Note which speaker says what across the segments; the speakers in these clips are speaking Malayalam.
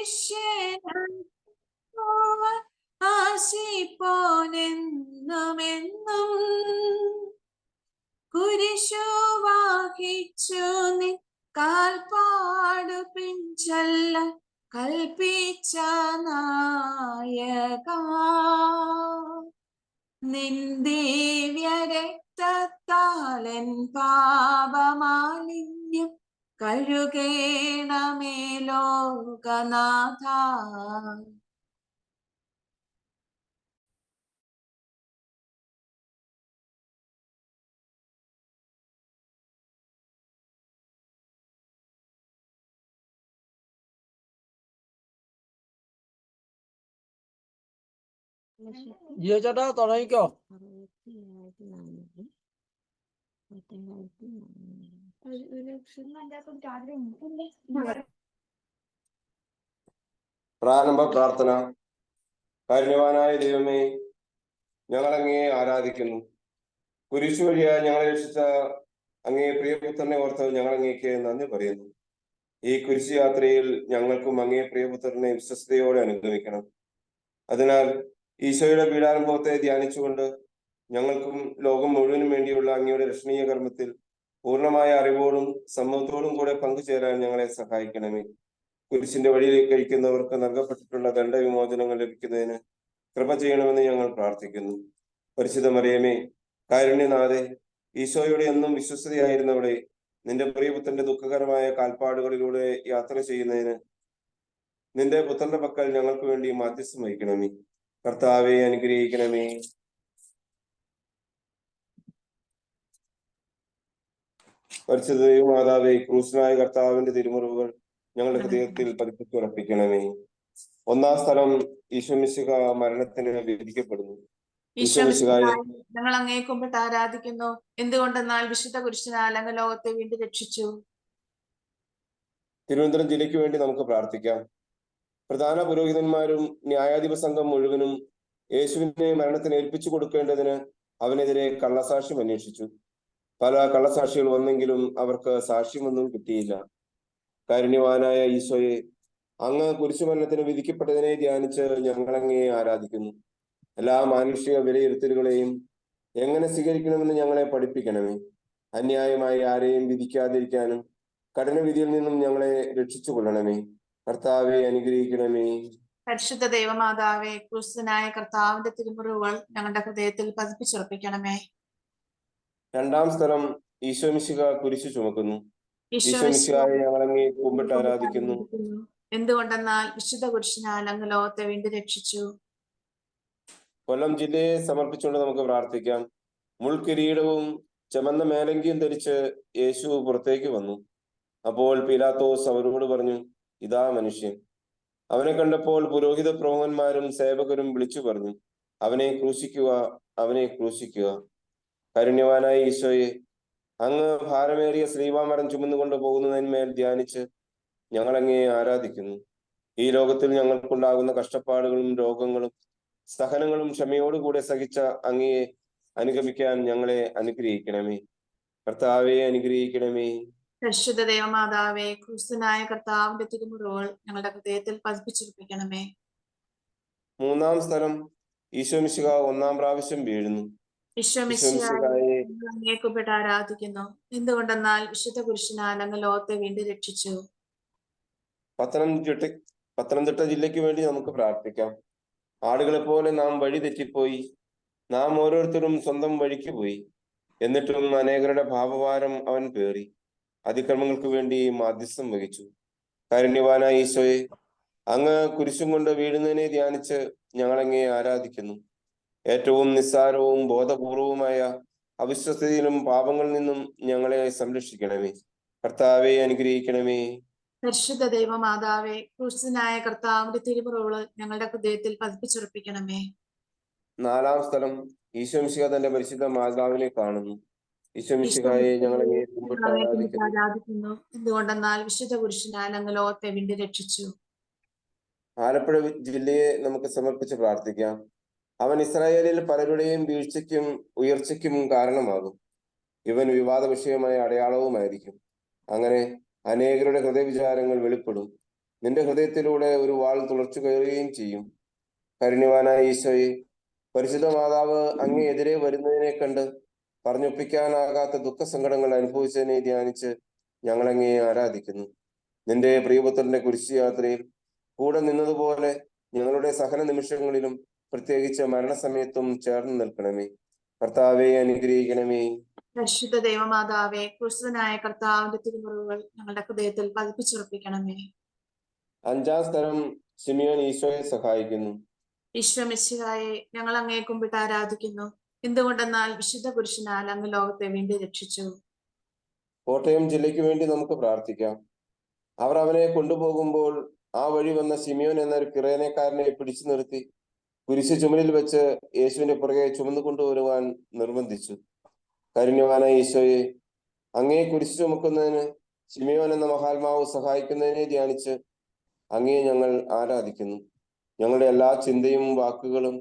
Speaker 1: ശിഷ്യനായി ആശിപ്പോനെന്നുമെന്നും കുരിശു വഹിച്ചു നിൻ കാൽപ്പാടു പിൻചൊല്ല കൽപ്പിച്ച നായക നിൻ ദിവ്യ രക്തത്താലൻ പാപമാലിന്യം കഴുകേണമേ ലോകനാഥ.
Speaker 2: ജിയോ ചേട്ടാ തുടങ്ങിക്കോ.
Speaker 3: പ്രാരംഭ പ്രാർത്ഥന. കാരുണ്യവാനായ ദൈവമേ, ഞങ്ങൾ അങ്ങയെ ആരാധിക്കുന്നു. കുരിശു വഴിയായി ഞങ്ങളെ രക്ഷിച്ച അങ്ങേ പ്രിയപുത്രനെ ഓർത്ത് ഞങ്ങൾ അങ്ങേക്ക് നന്ദി പറയുന്നു. ഈ കുരിശു യാത്രയിൽ ഞങ്ങൾക്കും അങ്ങേ പ്രിയപുത്രനെ വിശ്വസ്തയോടെ അനുഗമിക്കണം. അതിനാൽ ഈശോയുടെ പീഡാനുഭവത്തെ ധ്യാനിച്ചുകൊണ്ട് ഞങ്ങൾക്കും ലോകം മുഴുവനും വേണ്ടിയുള്ള അങ്ങയുടെ രക്ഷണീയ കർമ്മത്തിൽ പൂർണ്ണമായ അറിവോടും സമ്മതത്തോടും കൂടെ പങ്കുചേരാൻ ഞങ്ങളെ സഹായിക്കണമേ. കുരിശിന്റെ വഴിയിൽ കഴിക്കുന്നവർക്ക് നൽകപ്പെട്ടിട്ടുള്ള ദണ്ഡവിമോചനങ്ങൾ ലഭിക്കുന്നതിന് കൃപ ചെയ്യണമെന്ന് ഞങ്ങൾ പ്രാർത്ഥിക്കുന്നു. പരിശുദ്ധ മറിയമേ, കാരുണ്യനാഥേ, ഈശോയുടെ എന്നും വിശ്വസ്തയായിരുന്നവളെ, നിന്റെ പ്രിയപുത്രന്റെ ദുഃഖകരമായ കാൽപ്പാടുകളിലൂടെ യാത്ര ചെയ്യുന്നതിന് നിന്റെ പുത്രന്റെ പക്കൽ ഞങ്ങൾക്ക് വേണ്ടി മാധ്യസ്ഥം വഹിക്കണമേ. കർത്താവെ അനുഗ്രഹിക്കണമേ. പരിശുദ്ധ മാതാവേ, ക്രൂശനായ കർത്താവിന്റെ തിരുമുറിവുകൾ ഞങ്ങളുടെ ഹൃദയത്തിൽ പതിപ്പിച്ചുറപ്പിക്കണമേ. ഒന്നാം സ്ഥലം, ഈശോമിശിഹ മരണത്തിന് വിധിക്കപ്പെടുന്നു.
Speaker 1: ഞങ്ങൾ അങ്ങേ കുമ്പിട്ട് ആരാധിക്കുന്നു. എന്തുകൊണ്ടെന്നാൽ വിശുദ്ധ കുരിശിനാൽ അങ്ങ് ലോകത്തെ വീണ്ടും രക്ഷിച്ചു.
Speaker 3: തിരുവനന്തപുരം ജില്ലയ്ക്ക് വേണ്ടി നമുക്ക് പ്രാർത്ഥിക്കാം. പ്രധാന പുരോഹിതന്മാരും ന്യായാധിപ സംഘം മുഴുവനും യേശുവിനെ മരണത്തിന് ഏൽപ്പിച്ചു കൊടുക്കേണ്ടതിന് അവനെതിരെ കള്ളസാക്ഷ്യം അന്വേഷിച്ചു. പല കള്ളസാക്ഷികൾ വന്നെങ്കിലും അവർക്ക് സാക്ഷ്യമൊന്നും കിട്ടിയില്ല. കാരുണ്യവാനായ ഈശോയെ, അങ്ങ് കുരിശുമരണത്തിന് വിധിക്കപ്പെട്ടതിനെ ധ്യാനിച്ച് ഞങ്ങളങ്ങയെ ആരാധിക്കുന്നു. എല്ലാ മാനുഷിക വിലയിരുത്തലുകളെയും എങ്ങനെ സ്വീകരിക്കണമെന്ന് ഞങ്ങളെ പഠിപ്പിക്കണമേ. അന്യായമായി ആരെയും വിധിക്കാതിരിക്കാനും കഠിന വിധിയിൽ നിന്നും ഞങ്ങളെ രക്ഷിച്ചു കൊള്ളണമേ. കർത്താവെ അനുഗ്രഹിക്കണമേ.
Speaker 1: പരിശുദ്ധ ദൈവമാതാവേ, ക്രിസ്തുനായ കർത്താവിന്റെ തിരുമുറിവുകൾ ഞങ്ങളുടെ ഹൃദയത്തിൽ പതിപ്പിച്ചുറപ്പിക്കണമേ.
Speaker 3: രണ്ടാം സ്ഥലം, ഈശോമിശിഹ കുരിശു ചുമക്കുന്നു. ഈശോമിശിഹായെ ഞങ്ങളങ്ങേ കുമ്പിട്ട് ആരാധിക്കുന്നു.
Speaker 1: എന്തുകൊണ്ടെന്നാൽ വിശുദ്ധ കുരിശിനാൽ അങ്ങ് ലോകത്തെ വീണ്ടും രക്ഷിച്ചു.
Speaker 3: കൊല്ലം ജില്ലയെ സമർപ്പിച്ചുകൊണ്ട് നമുക്ക് പ്രാർത്ഥിക്കാം. മുൾക്കിരീടവും ചുമന്ന മേലങ്കിയും ധരിച്ച് യേശു പുറത്തേക്ക് വന്നു. അപ്പോൾ പീലാത്തോസ് അവരോട് പറഞ്ഞു, ഇതാ മനുഷ്യൻ. അവനെ കണ്ടപ്പോൾ പുരോഹിത പ്രമുഖന്മാരും സേവകരും വിളിച്ചു പറഞ്ഞു, അവനെ ക്രൂശിക്കുക, അവനെ ക്രൂശിക്കുക. കാരുണ്യവാനായ ഈശോയെ, അങ്ങ് ഭാരമേറിയ ശ്ലീവാമരം ചുമന്നുകൊണ്ട് പോകുന്നതിന്മേൽ ധ്യാനിച്ച് ഞങ്ങളങ്ങേ ആരാധിക്കുന്നു. ഈ ലോകത്തിൽ ഞങ്ങൾക്കുണ്ടാകുന്ന കഷ്ടപ്പാടുകളും രോഗങ്ങളും സഹനങ്ങളും ക്ഷമയോടുകൂടെ സഹിച്ച അങ്ങയെ അനുഗമിക്കാൻ ഞങ്ങളെ അനുഗ്രഹിക്കണമേ. കർത്താവെ അനുഗ്രഹിക്കണമേ.
Speaker 1: പരിശുദ്ധ ദൈവമാതാവേ, ക്രിസ്തുനായ കർത്താവിന്റെ തിരുമുറിവുകൾ ഞങ്ങളുടെ ഹൃദയത്തിൽ പതിപ്പിച്ചുറപ്പിക്കണമേ.
Speaker 3: മൂന്നാം സ്ഥലം, ഈശോമിശിഹ ഒന്നാം പ്രാവശ്യം വീഴുന്നു.
Speaker 1: ഈശോമിശിഹായെ കുമ്പിട്ട് ആരാധിക്കുന്നു. എന്തുകൊണ്ടെന്നാൽ വിശുദ്ധ കുരിശിനാൽ അങ്ങ് ലോകത്തെ വീണ്ടും രക്ഷിച്ചു.
Speaker 3: പത്തനംതിട്ട ജില്ലയ്ക്ക് വേണ്ടി നമുക്ക് പ്രാർത്ഥിക്കാം. ആടുകളെ പോലെ നാം വഴി തെറ്റിപ്പോയി. നാം ഓരോരുത്തരും സ്വന്തം വഴിക്ക് പോയി. എന്നിട്ടും അനേകരുടെ പാപഭാരം അവൻ പേറി. അതിക്രമങ്ങൾക്ക് വേണ്ടി മാധ്യസ്ഥം വഹിച്ചു. കാരുണ്യവാനായ ഈശോയെ, അങ്ങ് കുരിശും കൊണ്ട് വീഴുന്നതിനെ ധ്യാനിച്ച് ഞങ്ങളങ്ങയെ ആരാധിക്കുന്നു. ഏറ്റവും നിസ്സാരവും ബോധപൂർവവുമായ അവിശ്വസ്തയിലും പാപങ്ങളിൽ നിന്നും ഞങ്ങളെ സംരക്ഷിക്കണമേ. കർത്താവെ അനുഗ്രഹിക്കണമേ.
Speaker 1: പരിശുദ്ധ ദൈവമാതാവേ, ക്രിസ്തുനായ കർത്താവിന്റെ തിരുമുറിവുകൾ ഞങ്ങളുടെ ഹൃദയത്തിൽ പതിപ്പിച്ചുറപ്പിക്കണമേ.
Speaker 3: നാലാം സ്ഥലം, ഈശോമിശിഹ തന്റെ പരിശുദ്ധ മാതാവിനെ കാണുന്നു. ഈശോമിശിഹായെ ഞങ്ങളങ്ങേ കുമ്പിട്ട്
Speaker 1: ആരാധിക്കുന്നു. എന്തുകൊണ്ടെന്നാൽ വിശുദ്ധ കുരിശിനാൽ അങ്ങ് ലോകത്തെ വീണ്ടും രക്ഷിച്ചു.
Speaker 3: ആലപ്പുഴ ജില്ലയെ നമുക്ക് സമർപ്പിച്ച് പ്രാർത്ഥിക്കാം. അവൻ ഇസ്രായേലിൽ പലരുടെയും വീഴ്ചയ്ക്കും ഉയർച്ചയ്ക്കും കാരണമാകും. ഇവൻ വിവാദ വിഷയമായ അടയാളവുമായിരിക്കും. അങ്ങനെ അനേകരുടെ ഹൃദയവിചാരങ്ങൾ വെളിപ്പെടും. നിന്റെ ഹൃദയത്തിലൂടെ ഒരു വാൾ തുളച്ചു കയറുകയും ചെയ്യും. കാരുണ്യവാനായ ഈശോയെ, പരിശുദ്ധ മാതാവ് അങ്ങേ എതിരെ വരുന്നതിനെ കണ്ട് പറഞ്ഞൊപ്പിക്കാനാകാത്ത ദുഃഖസങ്കടങ്ങൾ അനുഭവിച്ചതിനെ ധ്യാനിച്ച് ഞങ്ങൾ അങ്ങയെ ആരാധിക്കുന്നു. നിന്റെ പ്രിയപുത്രന്റെ കുരിശുയാത്രയിൽ കൂടെ നിന്നതുപോലെ ഞങ്ങളുടെ സഹന നിമിഷങ്ങളിലും പ്രത്യേകിച്ച് മരണസമയത്തും ചേർന്ന് നിൽക്കണമേ. കർത്താവെ അനുഗ്രഹിക്കണമേ.
Speaker 1: പരിശുദ്ധ ദൈവമാതാവേ, ക്രിസ്തുവിനായ കർത്താവിന്റെ തിരുമുറിവുകൾ ഞങ്ങളുടെ ഹൃദയത്തിൽ പതിപ്പിച്ചുറപ്പിക്കണമേ.
Speaker 3: 5-ാം സ്ഥലം ശിമിയോൻ ഈശോയെ സഹായിക്കുന്നു.
Speaker 1: ഈശോ മിശിഹായെ, ഞങ്ങൾ അങ്ങയെ കുമ്പിട്ട് ആരാധിക്കുന്നു. എന്തുകൊണ്ടെന്നാൽ വിശുദ്ധ പുരുഷനാൽ അങ്ങ് ലോകത്തെ വീണ്ടും രക്ഷിച്ചു.
Speaker 3: കോട്ടയം ജില്ലയ്ക്ക് വേണ്ടി നമുക്ക് പ്രാർത്ഥിക്കാം. അവർ അവനെ കൊണ്ടുപോകുമ്പോൾ ആ വഴി വന്ന ശിമിയോൻ എന്നൊരു കിറേനക്കാരനെ പിടിച്ചു നിർത്തി കുരിശ് ചുമലിൽ വെച്ച് യേശുവിന്റെ പുറകെ ചുമന്നു കൊണ്ടുവരുവാൻ നിർബന്ധിച്ചു. കാരുണ്യവാനായ ഈശോയെ, അങ്ങേ കുരിശ് ചുമക്കുന്നതിന് ശിമിയോൻ എന്ന മഹാത്മാവ് സഹായിക്കുന്നതിനെ ധ്യാനിച്ച് അങ്ങയെ ഞങ്ങൾ ആരാധിക്കുന്നു. ഞങ്ങളുടെ എല്ലാ ചിന്തയും വാക്കുകളും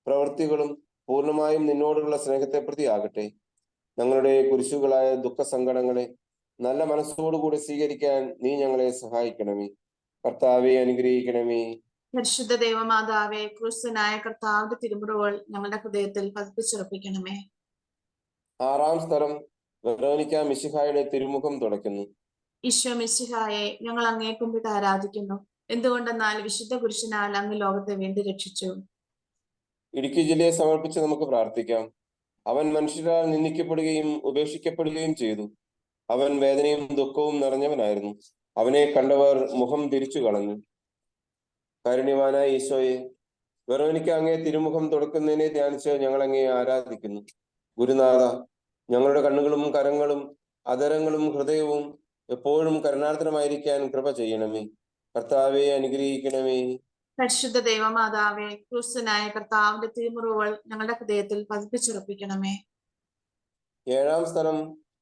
Speaker 3: പ്രവൃത്തികളും പൂർണ്ണമായും നിന്നോടുള്ള സ്നേഹത്തെ പ്രതി ആകട്ടെ. ഞങ്ങളുടെ കുരിശുകളായ ദുഃഖസങ്കടങ്ങളെ നല്ല മനസ്സോടുകൂടി സ്വീകരിക്കാൻ നീ ഞങ്ങളെ സഹായിക്കണമേ. കർത്താവെ അനുഗ്രഹിക്കണമേ.
Speaker 1: പരിശുദ്ധ ദൈവമാതാവേ, ക്രിസ്തുവിനായ കർത്താവിന്റെ തിരുമുറിവുകൾ ഞങ്ങളുടെ ഹൃദയത്തിൽ പതിപ്പിച്ചുറപ്പിക്കണമേ.
Speaker 3: 6-ാം സ്ഥലം വെറോനിക്ക മിശിഹായുടെ തിരുമുഖം തുടയ്ക്കുന്നു.
Speaker 1: ഈശോ മിശിഹായെ, ഞങ്ങൾ അങ്ങയെ കുമ്പിട്ട് ആരാധിക്കുന്നു. എന്തുകൊണ്ടെന്നാൽ വിശുദ്ധ പുരുഷനാൽ അങ്ങ് ലോകത്തെ വീണ്ടും രക്ഷിച്ചു.
Speaker 3: ഇടുക്കി ജില്ലയെ സമർപ്പിച്ച് നമുക്ക് പ്രാർത്ഥിക്കാം. അവൻ മനുഷ്യരാൽ നിന്ദിക്കപ്പെടുകയും ഉപേക്ഷിക്കപ്പെടുകയും ചെയ്തു. അവൻ വേദനയും ദുഃഖവും നിറഞ്ഞവനായിരുന്നു. അവനെ കണ്ടവർ മുഖം തിരിച്ചു കളഞ്ഞു. കാരുണ്യവാനായ ഈശോയെ, വെറോനിക്ക അങ്ങേ തിരുമുഖം തുടക്കുന്നതിനെ ധ്യാനിച്ച് ഞങ്ങൾ അങ്ങയെ ആരാധിക്കുന്നു. ഗുരുനാഥ, ഞങ്ങളുടെ കണ്ണുകളും കരങ്ങളും അധരങ്ങളും ഹൃദയവും എപ്പോഴും കരുണാർദ്രമായിരിക്കാൻ കൃപ ചെയ്യണമേ. കർത്താവെ അനുഗ്രഹിക്കണമേ.
Speaker 1: പരിശുദ്ധ ദൈവമാതാവേ, ക്രിസ്തുവിനായ കർത്താവിന്റെ തിരുമുറിവുകൾ ഞങ്ങളുടെ ഹൃദയത്തിൽ പതിപ്പിച്ചുറപ്പിക്കണമേ.
Speaker 3: 7-ാം സ്ഥലം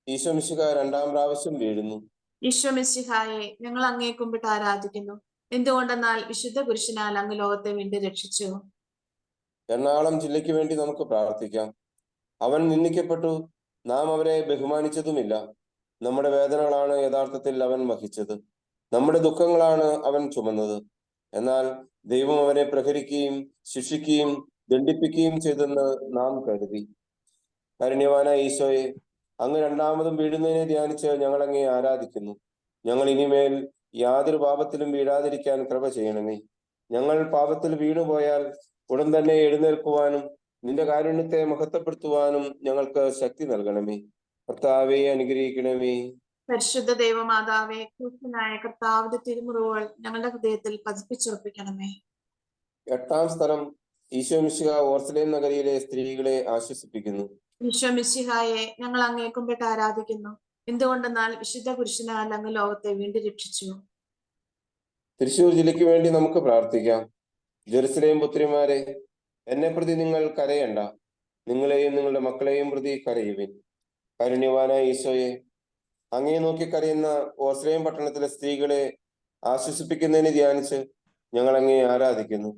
Speaker 3: ഈശോ മിശിഹാ 2-ാം പ്രാവശ്യം വീഴുന്നു.
Speaker 1: ഈശോ മിശിഹായെ, ഞങ്ങൾ അങ്ങയെ കുമ്പിട്ട് ആരാധിക്കുന്നു. എന്തുകൊണ്ടെന്നാൽ വിശുദ്ധ പുരുഷനാൽ അങ്ങ് ലോകത്തെ വീണ്ടും രക്ഷിച്ചു.
Speaker 3: എറണാകുളം ജില്ലയ്ക്ക് വേണ്ടി നമുക്ക് പ്രാർത്ഥിക്കാം. അവൻ നിന്ദിക്കപ്പെട്ടു, നാം അവരെ ബഹുമാനിച്ചതുമില്ല. നമ്മുടെ വേദനകളാണ് യഥാർത്ഥത്തിൽ അവൻ വഹിച്ചത്, നമ്മുടെ ദുഃഖങ്ങളാണ് അവൻ ചുമന്നത്. എന്നാൽ ദൈവം അവനെ പ്രഹരിക്കുകയും ശിക്ഷിക്കുകയും ദണ്ഡിപ്പിക്കുകയും ചെയ്തെന്ന് നാം കരുതി. കാരുണ്യവാനായ ഈശോയെ, അങ്ങ് 2-ാമതും വീഴുന്നതിനെ ധ്യാനിച്ച് ഞങ്ങൾ അങ്ങയെ ആരാധിക്കുന്നു. ഞങ്ങൾ ഇനിമേൽ യാതൊരു പാപത്തിലും വീഴാതിരിക്കാൻ കൃപ ചെയ്യണമേ. ഞങ്ങൾ പാപത്തിൽ വീണുപോയാൽ ഉടൻ തന്നെ എഴുന്നേൽക്കുവാനും നിന്റെ കാരുണ്യത്തെ മഹത്വപ്പെടുത്തുവാനും ഞങ്ങൾക്ക് ശക്തി നൽകണമേ. കർത്താവെ അനുഗ്രഹിക്കണമേ.
Speaker 1: പരിശുദ്ധ ദൈവമാതാവേ, ക്രിസ്തുവിനായ കർത്താവിന്റെ തിരുമുറിവുകൾ ഞങ്ങളുടെ ഹൃദയത്തിൽ പതിപ്പിച്ചുറപ്പിക്കണമേ.
Speaker 3: 8-ാം സ്ഥലം ഈശോ മിശിഹാ ഓർസലേം നഗരിയിലെ സ്ത്രീകളെ ആശ്വസിപ്പിക്കുന്നു.
Speaker 1: ഈശോ മിശിഹായെ, ഞങ്ങൾ അങ്ങയെ കുമ്പിട്ട് ആരാധിക്കുന്നു. എന്തുകൊണ്ടെന്നാൽ വിശുദ്ധ പുരുഷനാൽ അങ്ങ് ലോകത്തെ വീണ്ടും രക്ഷിച്ചു.
Speaker 3: തൃശൂർ ജില്ലയ്ക്ക് വേണ്ടി നമുക്ക് പ്രാർത്ഥിക്കാം. ജെറുസലേം പുത്രിമാരെ, എന്നെ പ്രതി നിങ്ങൾ കരയണ്ട. നിങ്ങളെയും നിങ്ങളുടെ മക്കളെയും പ്രതി കരയുവിൻ. കാരുണ്യവാനായ ഈശോയെ, അങ്ങയെ നോക്കി കരയുന്ന ഓർസലേം പട്ടണത്തിലെ സ്ത്രീകളെ ആശ്വസിപ്പിക്കുന്നതിന് ധ്യാനിച്ച് ഞങ്ങൾ അങ്ങയെ ആരാധിക്കുന്നു.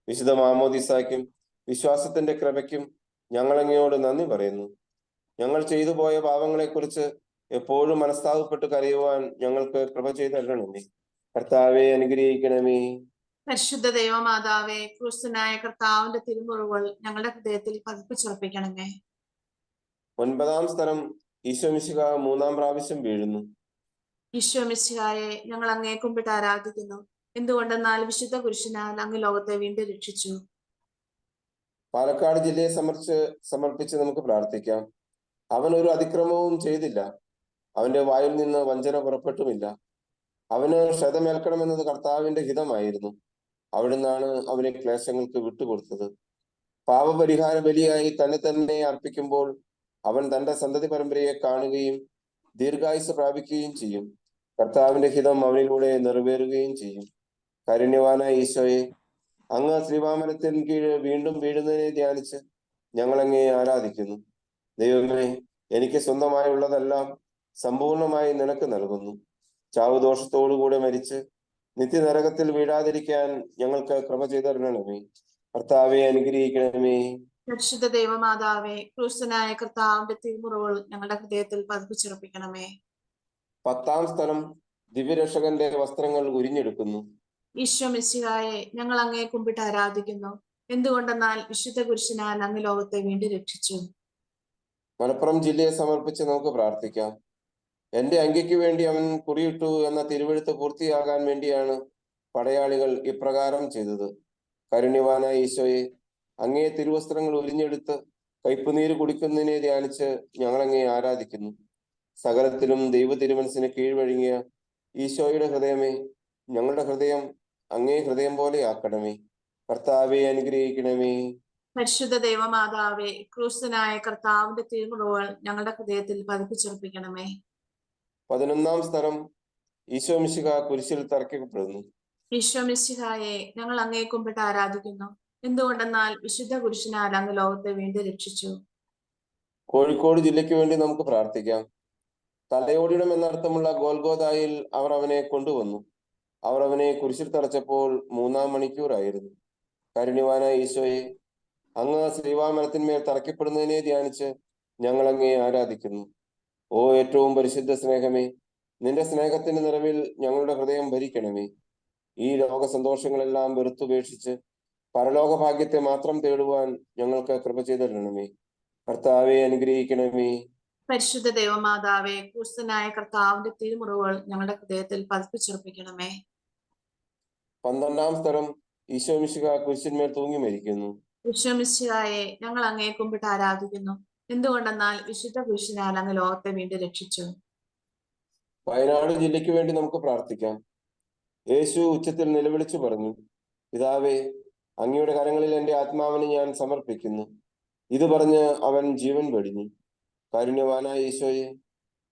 Speaker 3: വിശുദ്ധ മാമോദിസായ്ക്കും വിശ്വാസത്തിന്റെ കൃപയ്ക്കും ഞങ്ങൾ അങ്ങയോട് നന്ദി പറയുന്നു. ഞങ്ങൾ ചെയ്തു പോയ പാപങ്ങളെക്കുറിച്ച് എപ്പോഴും മനസ്താപപ്പെട്ട് കരയുവാൻ ഞങ്ങൾക്ക് കൃപ ചെയ്തരണമേ. കർത്താവെ അനുഗ്രഹിക്കണമേ.
Speaker 1: പരിശുദ്ധ ദൈവമാതാവേ, ക്രിസ്തുവിനായ കർത്താവിന്റെ തിരുമുറിവുകൾ ഞങ്ങളുടെ ഹൃദയത്തിൽ പതിപ്പിച്ചുറപ്പിക്കണമേ.
Speaker 3: 9-ാം സ്ഥലം ഈശോ മിശിഹാ 3-ാം പ്രാവശ്യം വീഴുന്നു.
Speaker 1: ഈശോ മിശിഹായെ, ഞങ്ങൾ അങ്ങയെ കുമ്പിട്ട് ആരാധിക്കുന്നു. എന്തുകൊണ്ടെന്നാൽ വിശുദ്ധ പുരുഷനാൽ അങ്ങ് ലോകത്തെ വീണ്ടും രക്ഷിച്ചു.
Speaker 3: പാലക്കാട് ജില്ലയെ സമർപ്പിച്ച് നമുക്ക് പ്രാർത്ഥിക്കാം. അവൻ ഒരു അതിക്രമവും ചെയ്തില്ല. അവന്റെ വായിൽ നിന്ന് വഞ്ചന പുറപ്പെട്ടുമില്ല. അവന് ക്ഷതമേൽക്കണമെന്നത് കർത്താവിന്റെ ഹിതമായിരുന്നു. അവിടുന്നാണ് അവനെ ക്ലേശങ്ങൾക്ക് വിട്ടുകൊടുത്തത്. പാപപരിഹാര ബലിയായി തന്നെ തന്നെ അർപ്പിക്കുമ്പോൾ അവൻ തന്റെ സന്തതി പരമ്പരയെ കാണുകയും ദീർഘായുസ് പ്രാപിക്കുകയും ചെയ്യും. കർത്താവിന്റെ ഹിതം അവനിലൂടെ നിറവേറുകയും ചെയ്യും. കാരുണ്യവാനായ ഈശോയെ, അങ്ങ് ശ്രീവാമരത്തിന് കീഴ് വീണ്ടും വീഴുന്നതിനെ ധ്യാനിച്ച് ഞങ്ങൾ അങ്ങയെ ആരാധിക്കുന്നു. ദൈവമേ, എനിക്ക് സ്വന്തമായുള്ളതെല്ലാം സമ്പൂർണമായി നിനക്ക് നൽകുന്നു. ചാവുദോഷത്തോടുകൂടെ മരിച്ച് നിത്യനരകത്തിൽ വീഴാതിരിക്കാൻ ഞങ്ങൾക്ക് കൃപ ചെയ്തരണമേ. കർത്താവെ അനുഗ്രഹിക്കണമേ.
Speaker 1: പരിശുദ്ധ ദൈവമാതാവേ, ക്രിസ്തുവിനായ കർത്താവിന്റെ തിരുമുറിവുകൾ ഞങ്ങളുടെ ഹൃദയത്തിൽ പതിപ്പിച്ചുറപ്പിക്കണമേ.
Speaker 3: 10-ാം സ്ഥലം ദിവ്യരക്ഷകന്റെ വസ്ത്രങ്ങൾ ഉരിഞ്ഞെടുക്കുന്നു.
Speaker 1: ഈശോ മിശിഹായെ ഞങ്ങൾ അങ്ങയെ കുമ്പിട്ട് ആരാധിക്കുന്നു. എന്തുകൊണ്ടെന്നാൽ വിശുദ്ധ കുരിശിനാൽ അങ്ങ് ലോകത്തെ വീണ്ടും രക്ഷിച്ചു.
Speaker 3: മലപ്പുറം ജില്ലയെ സമർപ്പിച്ച് നമുക്ക് പ്രാർത്ഥിക്കാം. എന്റെ അങ്കിക്ക് വേണ്ടി അവൻ കുറിയിട്ടു എന്ന തിരുവെഴുത്ത് പൂർത്തിയാകാൻ വേണ്ടിയാണ് പടയാളികൾ ഇപ്രകാരം ചെയ്തത്. കാരുണ്യവാനായ ഈശോയെ, അങ്ങേ തിരുവസ്ത്രങ്ങൾ ഉരിഞ്ഞെടുത്ത് കയ്പുനീര് കുടിക്കുന്നതിനെ ധ്യാനിച്ച് ഞങ്ങൾ അങ്ങയെ ആരാധിക്കുന്നു. സകലത്തിലും ദൈവ തിരുമനസിന് കീഴ്വഴങ്ങിയ ഈശോയുടെ ഹൃദയമേ, ഞങ്ങളുടെ ഹൃദയം അങ്ങേ ഹൃദയം പോലെ ആക്കണമേ. കർത്താവെ അനുഗ്രഹിക്കണമേ.
Speaker 1: പരിശുദ്ധ ദൈവമാതാവേ, ക്രൂശനായ കർത്താവിന്റെ തിരുമുറിവുകൾ ഞങ്ങളുടെ ഹൃദയത്തിൽ പതിപ്പിച്ചുറപ്പിക്കണമേ.
Speaker 3: 11-ാം സ്ഥലം ഈശോ മിശിഹ കുരിശിൽ തറയ്ക്കപ്പെടുന്നു.
Speaker 1: ഈശോ മിശിഹായെ ഞങ്ങൾ അങ്ങയെ കുമ്പിട്ട് ആരാധിക്കുന്നു. എന്തുകൊണ്ടെന്നാൽ വിശുദ്ധ കുരിശിനാൽ അങ്ങ് ലോകത്തെ വീണ്ടും രക്ഷിച്ചു.
Speaker 3: കോഴിക്കോട് ജില്ലയ്ക്ക് വേണ്ടി നമുക്ക് പ്രാർത്ഥിക്കാം. തലയോടിടം എന്നർത്ഥമുള്ള ഗോൽഗോതായിൽ അവർ അവനെ കൊണ്ടുവന്നു. അവർ അവനെ കുരിശിൽ തറച്ചപ്പോൾ 3-ാം മണിക്കൂറായിരുന്നു. കാരുണ്യവാനായ ഈശോയെ, അങ്ങ് ശ്രീവാമരത്തിന്മേൽ തറയ്ക്കപ്പെടുന്നതിനെ ധ്യാനിച്ച് ഞങ്ങൾ അങ്ങയെ ആരാധിക്കുന്നു. ഓ ഏറ്റവും പരിശുദ്ധ സ്നേഹമേ, നിന്റെ സ്നേഹത്തിന്റെ നിറവിൽ ഞങ്ങളുടെ ഹൃദയം ഭരിക്കണമേ. ഈ ലോക സന്തോഷങ്ങളെല്ലാം വെറുത്തുപേക്ഷിച്ച് പരലോക ഭാഗ്യത്തെ മാത്രം തേടുവാൻ ഞങ്ങൾക്ക് കൃപ ചെയ്തിരണമേ. കർത്താവെ അനുഗ്രഹിക്കണമേ.
Speaker 1: പരിശുദ്ധ ദൈവമാതാവേ, ക്രൂശനായ കർത്താവിന്റെ തിരുമുറിവുകൾ ഞങ്ങളുടെ ഹൃദയത്തിൽ പതിപ്പിച്ചുറപ്പിക്കണമേ.
Speaker 3: 12-ാം സ്ഥലം ഈശോ മിശിഹ കുരിശിന്മേൽ തൂങ്ങി മരിക്കുന്നു.
Speaker 1: ഈശോ മിശിഹായെ ഞങ്ങൾ അങ്ങയെ കുമ്പിട്ട് ആരാധിക്കുന്നു. എന്തുകൊണ്ടെന്നാൽ വിശുദ്ധ കുരിശിനാൽ അങ്ങ് ലോകത്തെ വീണ്ടും രക്ഷിച്ചു.
Speaker 3: വയനാട് ജില്ലയ്ക്ക് വേണ്ടി നമുക്ക് പ്രാർത്ഥിക്കാം. യേശു ഉച്ചത്തിൽ നിലവിളിച്ചു പറഞ്ഞു, പിതാവേ, അങ്ങയുടെ കരങ്ങളിൽ എൻ്റെ ആത്മാവിനെ ഞാൻ സമർപ്പിക്കുന്നു. ഇത് പറഞ്ഞ് അവൻ ജീവൻ വെടിഞ്ഞു. കാരുണ്യവാനായ ഈശോയെ,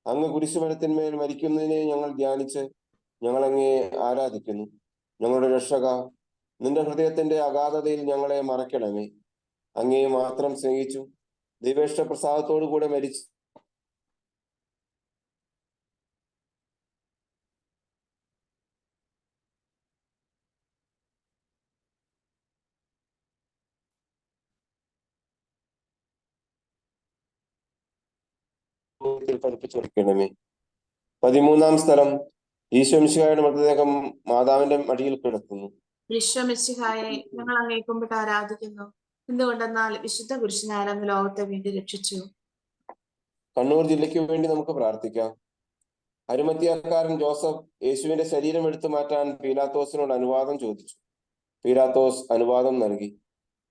Speaker 3: അങ്ങ് കുരിശുമരത്തിന്മേൽ മരിക്കുന്നതിനെ ഞങ്ങൾ ധ്യാനിച്ച് ഞങ്ങൾ അങ്ങയെ ആരാധിക്കുന്നു. ഞങ്ങളുടെ രക്ഷക, നിന്റെ ഹൃദയത്തിന്റെ അഗാധതയിൽ ഞങ്ങളെ മറയ്ക്കണമേ. അങ്ങയെ മാത്രം സ്നേഹിച്ചു ദൈവേഷ്ട പ്രസാദത്തോടു കൂടെ മരിച്ചു പതിപ്പിച്ചുറക്കണമേ. 13-ാം സ്ഥലം ഈശോ മിശിഹായുടെ മൃതദേഹം മാതാവിന്റെ മടിയിൽ കിടക്കുന്നു.
Speaker 1: ഈശോ മിശിഹായെ ഞങ്ങൾ അങ്ങയെ കുമ്പിട്ട് ആരാധിക്കുന്നു. എന്തുകൊണ്ടെന്നാൽ വിശുദ്ധ കുരിശിനാൽ അങ്ങ് ലോകത്തെ വീണ്ടും രക്ഷിച്ചു.
Speaker 3: കണ്ണൂർ ജില്ലയ്ക്ക് വേണ്ടി നമുക്ക് പ്രാർത്ഥിക്കാം. അരിമത്യാക്കാരൻ ജോസഫ് യേശുവിന്റെ ശരീരം എടുത്തു മാറ്റാൻ പീലാത്തോസിനോട് അനുവാദം ചോദിച്ചു. പീലാത്തോസ് അനുവാദം നൽകി.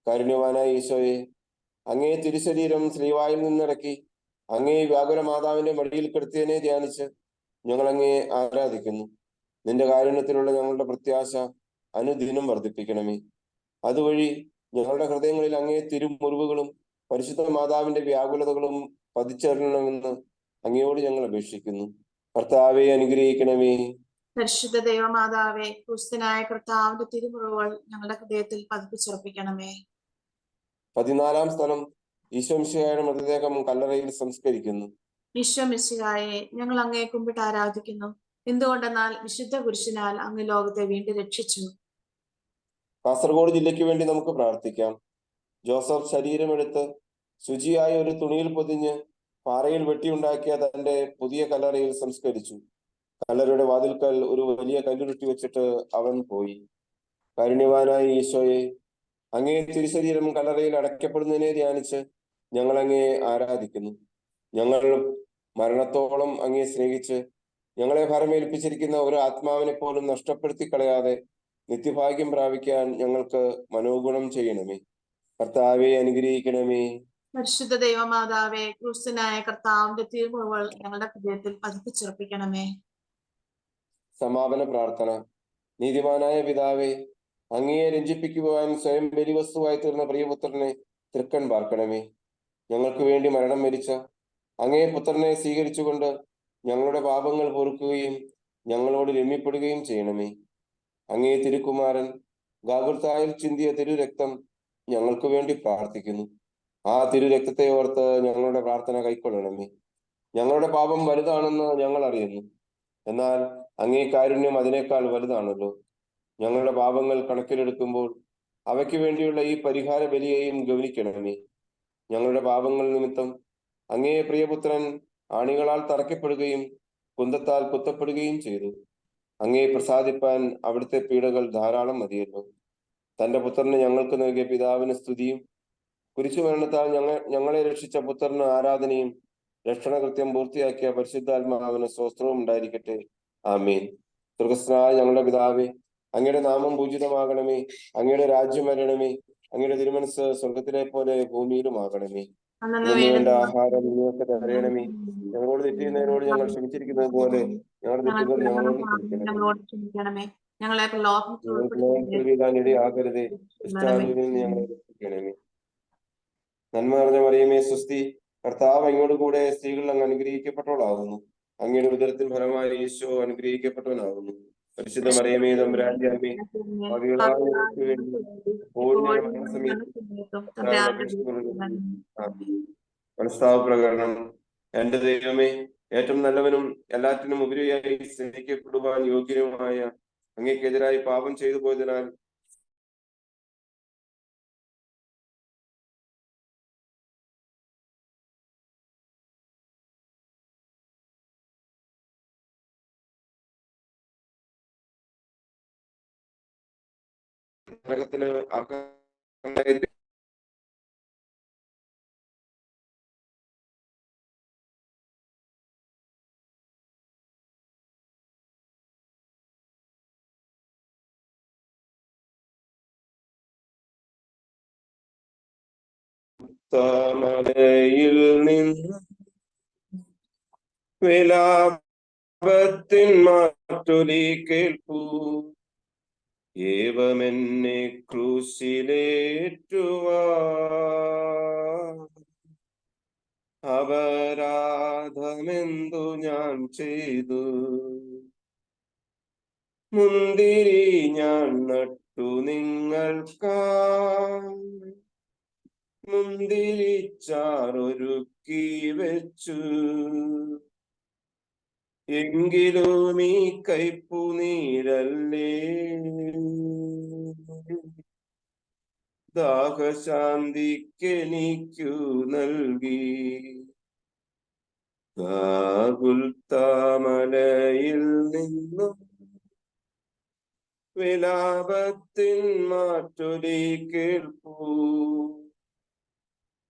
Speaker 3: കാരുണ്യവാനായ ഈശോയെ, അങ്ങേ തിരുശരീരം ശ്രീവായിൽ നിന്നിറക്കി അങ്ങേ വ്യാകുല മാതാവിന്റെ മടിയിൽ കിടത്തിയതിനെ ധ്യാനിച്ച് ഞങ്ങൾ അങ്ങയെ ആരാധിക്കുന്നു. നിന്റെ കാരുണ്യത്തിലുള്ള ഞങ്ങളുടെ പ്രത്യാശ അനുദിനം വർദ്ധിപ്പിക്കണമേ. അതുവഴി ഞങ്ങളുടെ ഹൃദയങ്ങളിൽ അങ്ങേ തിരുമുറിവുകളും പരിശുദ്ധ മാതാവിന്റെ വ്യാകുലതകളും പതിച്ചേരണമെന്ന് അങ്ങയോട് ഞങ്ങൾ അപേക്ഷിക്കുന്നു. കർത്താവെ അനുഗ്രഹിക്കണമേ.
Speaker 1: പരിശുദ്ധ ദൈവമാതാവേ, ക്രിസ്തുനായ കർത്താവിന്റെ തിരുമുറിവുകൾ ഞങ്ങളുടെ ഹൃദയത്തിൽ പതിപ്പിച്ചുറപ്പിക്കണമേ.
Speaker 3: 14-ാം സ്ഥലം ഈശോ മിശിഹായുടെ മൃതദേഹം കല്ലറയിൽ സംസ്കരിക്കുന്നു.
Speaker 1: ഈശോ മിശിഹായെ ഞങ്ങൾ അങ്ങയെ കുമ്പിട്ട് ആരാധിക്കുന്നു. എന്തുകൊണ്ടെന്നാൽ വിശുദ്ധ കുരിശിനാൽ അങ്ങ് ലോകത്തെ വീണ്ടും രക്ഷിച്ചു.
Speaker 3: കാസർഗോഡ് ജില്ലയ്ക്ക് വേണ്ടി നമുക്ക് പ്രാർത്ഥിക്കാം. ജോസഫ് ശരീരമെടുത്ത് ശുചിയായ ഒരു തുണിയിൽ പൊതിഞ്ഞ് പാറയിൽ വെട്ടിയുണ്ടാക്കിയ തന്റെ പുതിയ കല്ലറയിൽ സംസ്കരിച്ചു. കല്ലറയുടെ വാതിൽക്കൽ ഒരു വലിയ കല്ലുരുട്ടി വെച്ചിട്ട് അവൻ പോയി. കാരുണ്യവാനായ ഈശോയെ, അങ്ങേ തിരുശരീരം കല്ലറയിൽ അടയ്ക്കപ്പെടുന്നതിനെ ധ്യാനിച്ച് ഞങ്ങൾ അങ്ങയെ ആരാധിക്കുന്നു. ഞങ്ങൾ മരണത്തോളം അങ്ങയെ സ്നേഹിച്ച് ഞങ്ങളെ ഭരമേൽപ്പിച്ചിരിക്കുന്ന ഒരു ആത്മാവിനെ പോലും നഷ്ടപ്പെടുത്തി കളയാതെ നിത്യഭാഗ്യം പ്രാപിക്കാൻ ഞങ്ങൾക്ക് മനോഗുണം ചെയ്യണമേ. കർത്താവെ അനുഗ്രഹിക്കണമേ.
Speaker 1: പരിശുദ്ധ ദൈവമാതാവേ, ക്രിസ്തുനായ കർത്താവിന്റെ തിരുമുറിവുകൾ ഞങ്ങളുടെ ഹൃദയത്തിൽ പതിപ്പിച്ചുറപ്പിക്കണമേ.
Speaker 3: സമാപന പ്രാർത്ഥന. നീതിമാനായ പിതാവേ, അങ്ങയെ രഞ്ജിപ്പിക്കുവാൻ സ്വയം ബലിവസ്തുവായി തീർന്ന പ്രിയപുത്രനെ തൃക്കൺ പാർക്കണമേ. ഞങ്ങൾക്ക് വേണ്ടി മരണം വരിച്ച അങ്ങേ പുത്രനെ സ്വീകരിച്ചുകൊണ്ട് ഞങ്ങളുടെ പാപങ്ങൾ പൊറുക്കുകയും ഞങ്ങളോട് രമ്യപ്പെടുകയും ചെയ്യണമേ. അങ്ങേ തിരുക്കുമാരൻ ഗാഗുൽത്തായിൽ ചിന്തിയ തിരുരക്തം ഞങ്ങൾക്ക് വേണ്ടി പ്രാർത്ഥിക്കുന്നു. ആ തിരുരക്തത്തെ ഓർത്ത് ഞങ്ങളുടെ പ്രാർത്ഥന കൈക്കൊള്ളണമേ. ഞങ്ങളുടെ പാപം വലുതാണെന്ന് ഞങ്ങൾ അറിയുന്നു. എന്നാൽ അങ്ങേ കാരുണ്യം അതിനേക്കാൾ വലുതാണല്ലോ. ഞങ്ങളുടെ പാപങ്ങൾ കണക്കിലെടുക്കുമ്പോൾ അവയ്ക്ക് വേണ്ടിയുള്ള ഈ പരിഹാര ബലിയെയും ഗൗനിക്കണമേ. ഞങ്ങളുടെ പാപങ്ങൾ നിമിത്തം അങ്ങേ പ്രിയപുത്രൻ ആണികളാൽ തറയ്ക്കപ്പെടുകയും കുന്തത്താൽ കുത്തപ്പെടുകയും ചെയ്തു. അങ്ങേ പ്രസാദിപ്പാൻ അവിടുത്തെ പീഡകൾ ധാരാളം മതിയല്ലോ. തന്റെ പുത്രന് ഞങ്ങൾക്ക് നൽകിയ പിതാവിന് സ്തുതിയും കുരിശുമരണത്താൽ ഞങ്ങളെ രക്ഷിച്ച പുത്രന് ആരാധനയും രക്ഷണകൃത്യം പൂർത്തിയാക്കിയ പരിശുദ്ധാത്മാവിന് സ്വസ്ത്രവും ഉണ്ടായിരിക്കട്ടെ. ആമീൻ. സ്വർഗസ്ഥനായ ഞങ്ങളുടെ പിതാവേ, അങ്ങയുടെ നാമം പൂജിതമാകണമേ. അങ്ങയുടെ രാജ്യം വരണമേ. അങ്ങയുടെ തിരുമനസ് സ്വർഗത്തിലെ പോലെ ഭൂമിയിലുമാകണമേ.
Speaker 1: അന്നു
Speaker 3: ഇതിന്
Speaker 1: വേണ്ട
Speaker 3: വേണ്ട ആഹാരം നിങ്ങൾക്ക് തരയണമേ. ഞങ്ങളോട് തെറ്റിയുന്നവരോട് ഞങ്ങൾ ക്ഷമിച്ചിരിക്കുന്നത് പോലെ ഞങ്ങളുടെ തെറ്റുകൾ ഞങ്ങളോട് ക്ഷമിക്കണമേ.
Speaker 1: ഞങ്ങളോട് ക്ഷമിക്കണമേ. ഞങ്ങളെ പ്രലോഭനത്തിൽ
Speaker 3: ഇടയാകരുതേ. ഇഷ്ടാനിൽ നിന്ന് ഞങ്ങളെ രക്ഷിക്കണമേ. നന്മ നിറഞ്ഞ മറിയമേ, സ്വസ്തി. കർത്താവ് അങ്ങയോട് കൂടെ സ്ത്രീകൾ അങ്ങ് അനുഗ്രഹിക്കപ്പെട്ടവളാകുന്നു. അങ്ങയുടെ ഉദരത്തിൻ ഫലമായി ഈശോ അനുഗ്രഹിക്കപ്പെട്ടവനാകുന്നു. പരിശുദ്ധ മറിയമേ, തമ്പുരാന്റെ അമ്മേ, പാപികളായ ഞങ്ങൾക്ക് വേണ്ടി ഇപ്പോഴും ഞങ്ങളുടെ മരണസമയത്തും മനസ്താവ പ്രകരണം. എന്റെ ദൈവമേ, ഏറ്റവും നല്ലവനും എല്ലാറ്റിനും ഉപരിയായി സ്നേഹിക്കപ്പെടുവാൻ യോഗ്യനുമായ അങ്ങേക്കെതിരായി പാപം ചെയ്തു പോയതിനാൽ നരകത്തിന് താമരയിൽ നിന്ന് വിലാപത്തിൻ മാറ്റൊലി കേൾപ്പൂ. ഏവമെന്നെ ക്രൂശിലേറ്റുവാ. അപരാധമെന്തു ഞാൻ ചെയ്തു? മുന്തിരി ഞാൻ നട്ടു നിങ്ങൾക്കായി, മുന്തിരിച്ചാറൊരുക്കി വെച്ചു. എങ്കിലും ഈ കയ്പു നീരല്ലേ ദാഹശാന്തിക്കെനിക്കു നൽകി. ഗാഗുൽത്താമലയിൽ നിന്നും വിലാപത്തിൻ മാറ്റൊലി കേൾപ്പൂ.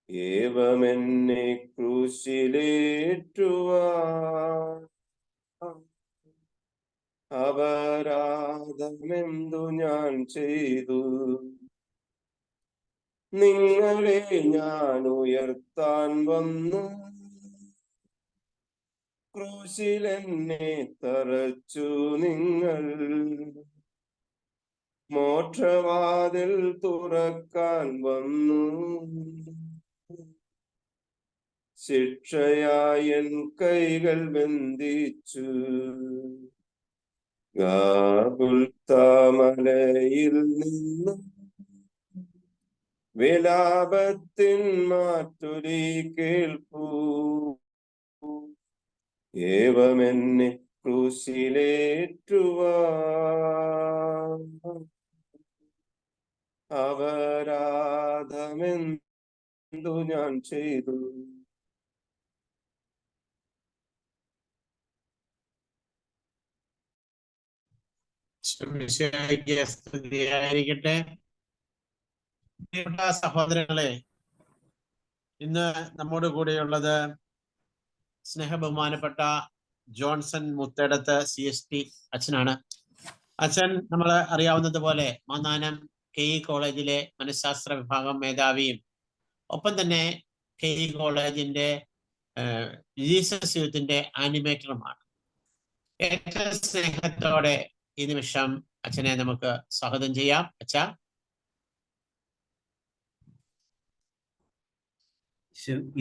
Speaker 3: ഏവമെന്നെ ക്രൂശിലേറ്റുവാ. അപരാധമെന്തു ഞാൻ ചെയ്തു? നിങ്ങളെ ഞാൻ ഉയർത്താൻ വന്നു, ക്രൂശിലെന്നെ തറച്ചു നിങ്ങൾ. മോക്ഷവാതിൽ തുറക്കാൻ വന്നു, ശിക്ഷയായൻ കൈകൾ ബന്ധിച്ചു. ഗാഗുൽത്താമലയിൽ നിന്നും വിലാപത്തിൻ മാറ്റൊലി കേൾപ്പൂ. ഏവമെന്നെ ക്രൂശിലേറ്റുവാ. അപരാധമെന്തു ഞാൻ ചെയ്തു?
Speaker 4: സ്തുതിയായിരിക്കട്ടെ. പ്രിയപ്പെട്ട സഹോദരങ്ങളെ, ഇന്ന് നമ്മോട് കൂടെയുള്ളത് സ്നേഹബഹുമാനപ്പെട്ട ജോൺസൺ മുത്തേടത്ത് CST അച്ഛനാണ്. അച്ഛൻ നമ്മൾ അറിയാവുന്നത് പോലെ മാന്നാനം KE കോളേജിലെ മനഃശാസ്ത്ര വിഭാഗം മേധാവിയും ഒപ്പം തന്നെ KE കോളേജിന്റെ ജീസസ് യൂത്തിന്റെ ആനിമേറ്ററുമാണ്. ഏറ്റവും സ്നേഹത്തോടെ ഈ നിമിഷം അച്ഛനെ നമുക്ക് സ്വാഗതം ചെയ്യാം. അച്ഛാ.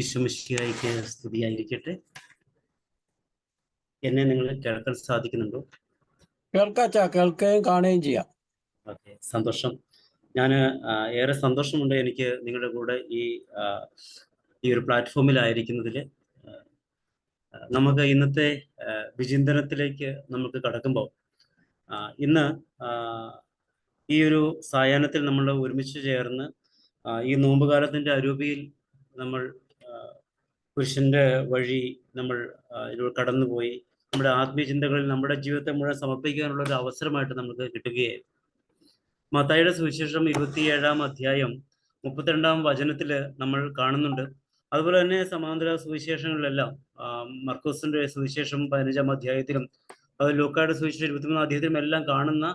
Speaker 5: ഈശോമിശിഹായ്ക്ക് സ്തുതിയായിരിക്കട്ടെ. എന്നെ നിങ്ങൾ കേൾക്കാൻ സാധിക്കുന്നുണ്ടോ?
Speaker 2: കേൾക്കുകയും കാണുകയും ചെയ്യാം.
Speaker 5: ഓക്കെ, സന്തോഷം. ഞാൻ ഏറെ സന്തോഷമുണ്ട് എനിക്ക് നിങ്ങളുടെ കൂടെ ഈ ഒരു പ്ലാറ്റ്ഫോമിലായിരിക്കുന്നതിൽ. നമുക്ക് ഇന്നത്തെ വിചിന്തനത്തിലേക്ക് നമുക്ക് കടക്കുമ്പോൾ ഇന്ന് ഈ ഒരു സായാഹ്നത്തിൽ നമ്മൾ ഒരുമിച്ച് ചേർന്ന് ഈ നോമ്പുകാലത്തിൻ്റെ അരൂപിയിൽ നമ്മൾ പുരുഷന്റെ വഴി നമ്മൾ ഇതിലൂടെ കടന്നുപോയി നമ്മുടെ ആത്മീയ ചിന്തകളിൽ നമ്മുടെ ജീവിതത്തെ മുഴുവൻ സമർപ്പിക്കാനുള്ള ഒരു അവസരമായിട്ട് നമുക്ക് കിട്ടുകയായിരുന്നു. മത്തായിയുടെ സുവിശേഷം 27-ാം അധ്യായം 32-ാം വചനത്തിൽ നമ്മൾ കാണുന്നുണ്ട്. അതുപോലെ തന്നെ സമാന്തര സുവിശേഷങ്ങളിലെല്ലാം മർക്കോസിന്റെ സുവിശേഷം 15-ാം അധ്യായത്തിലും ലൂക്കായുടെ സുവിശേഷം 23-ാം അധ്യായത്തിലും എല്ലാം കാണുന്ന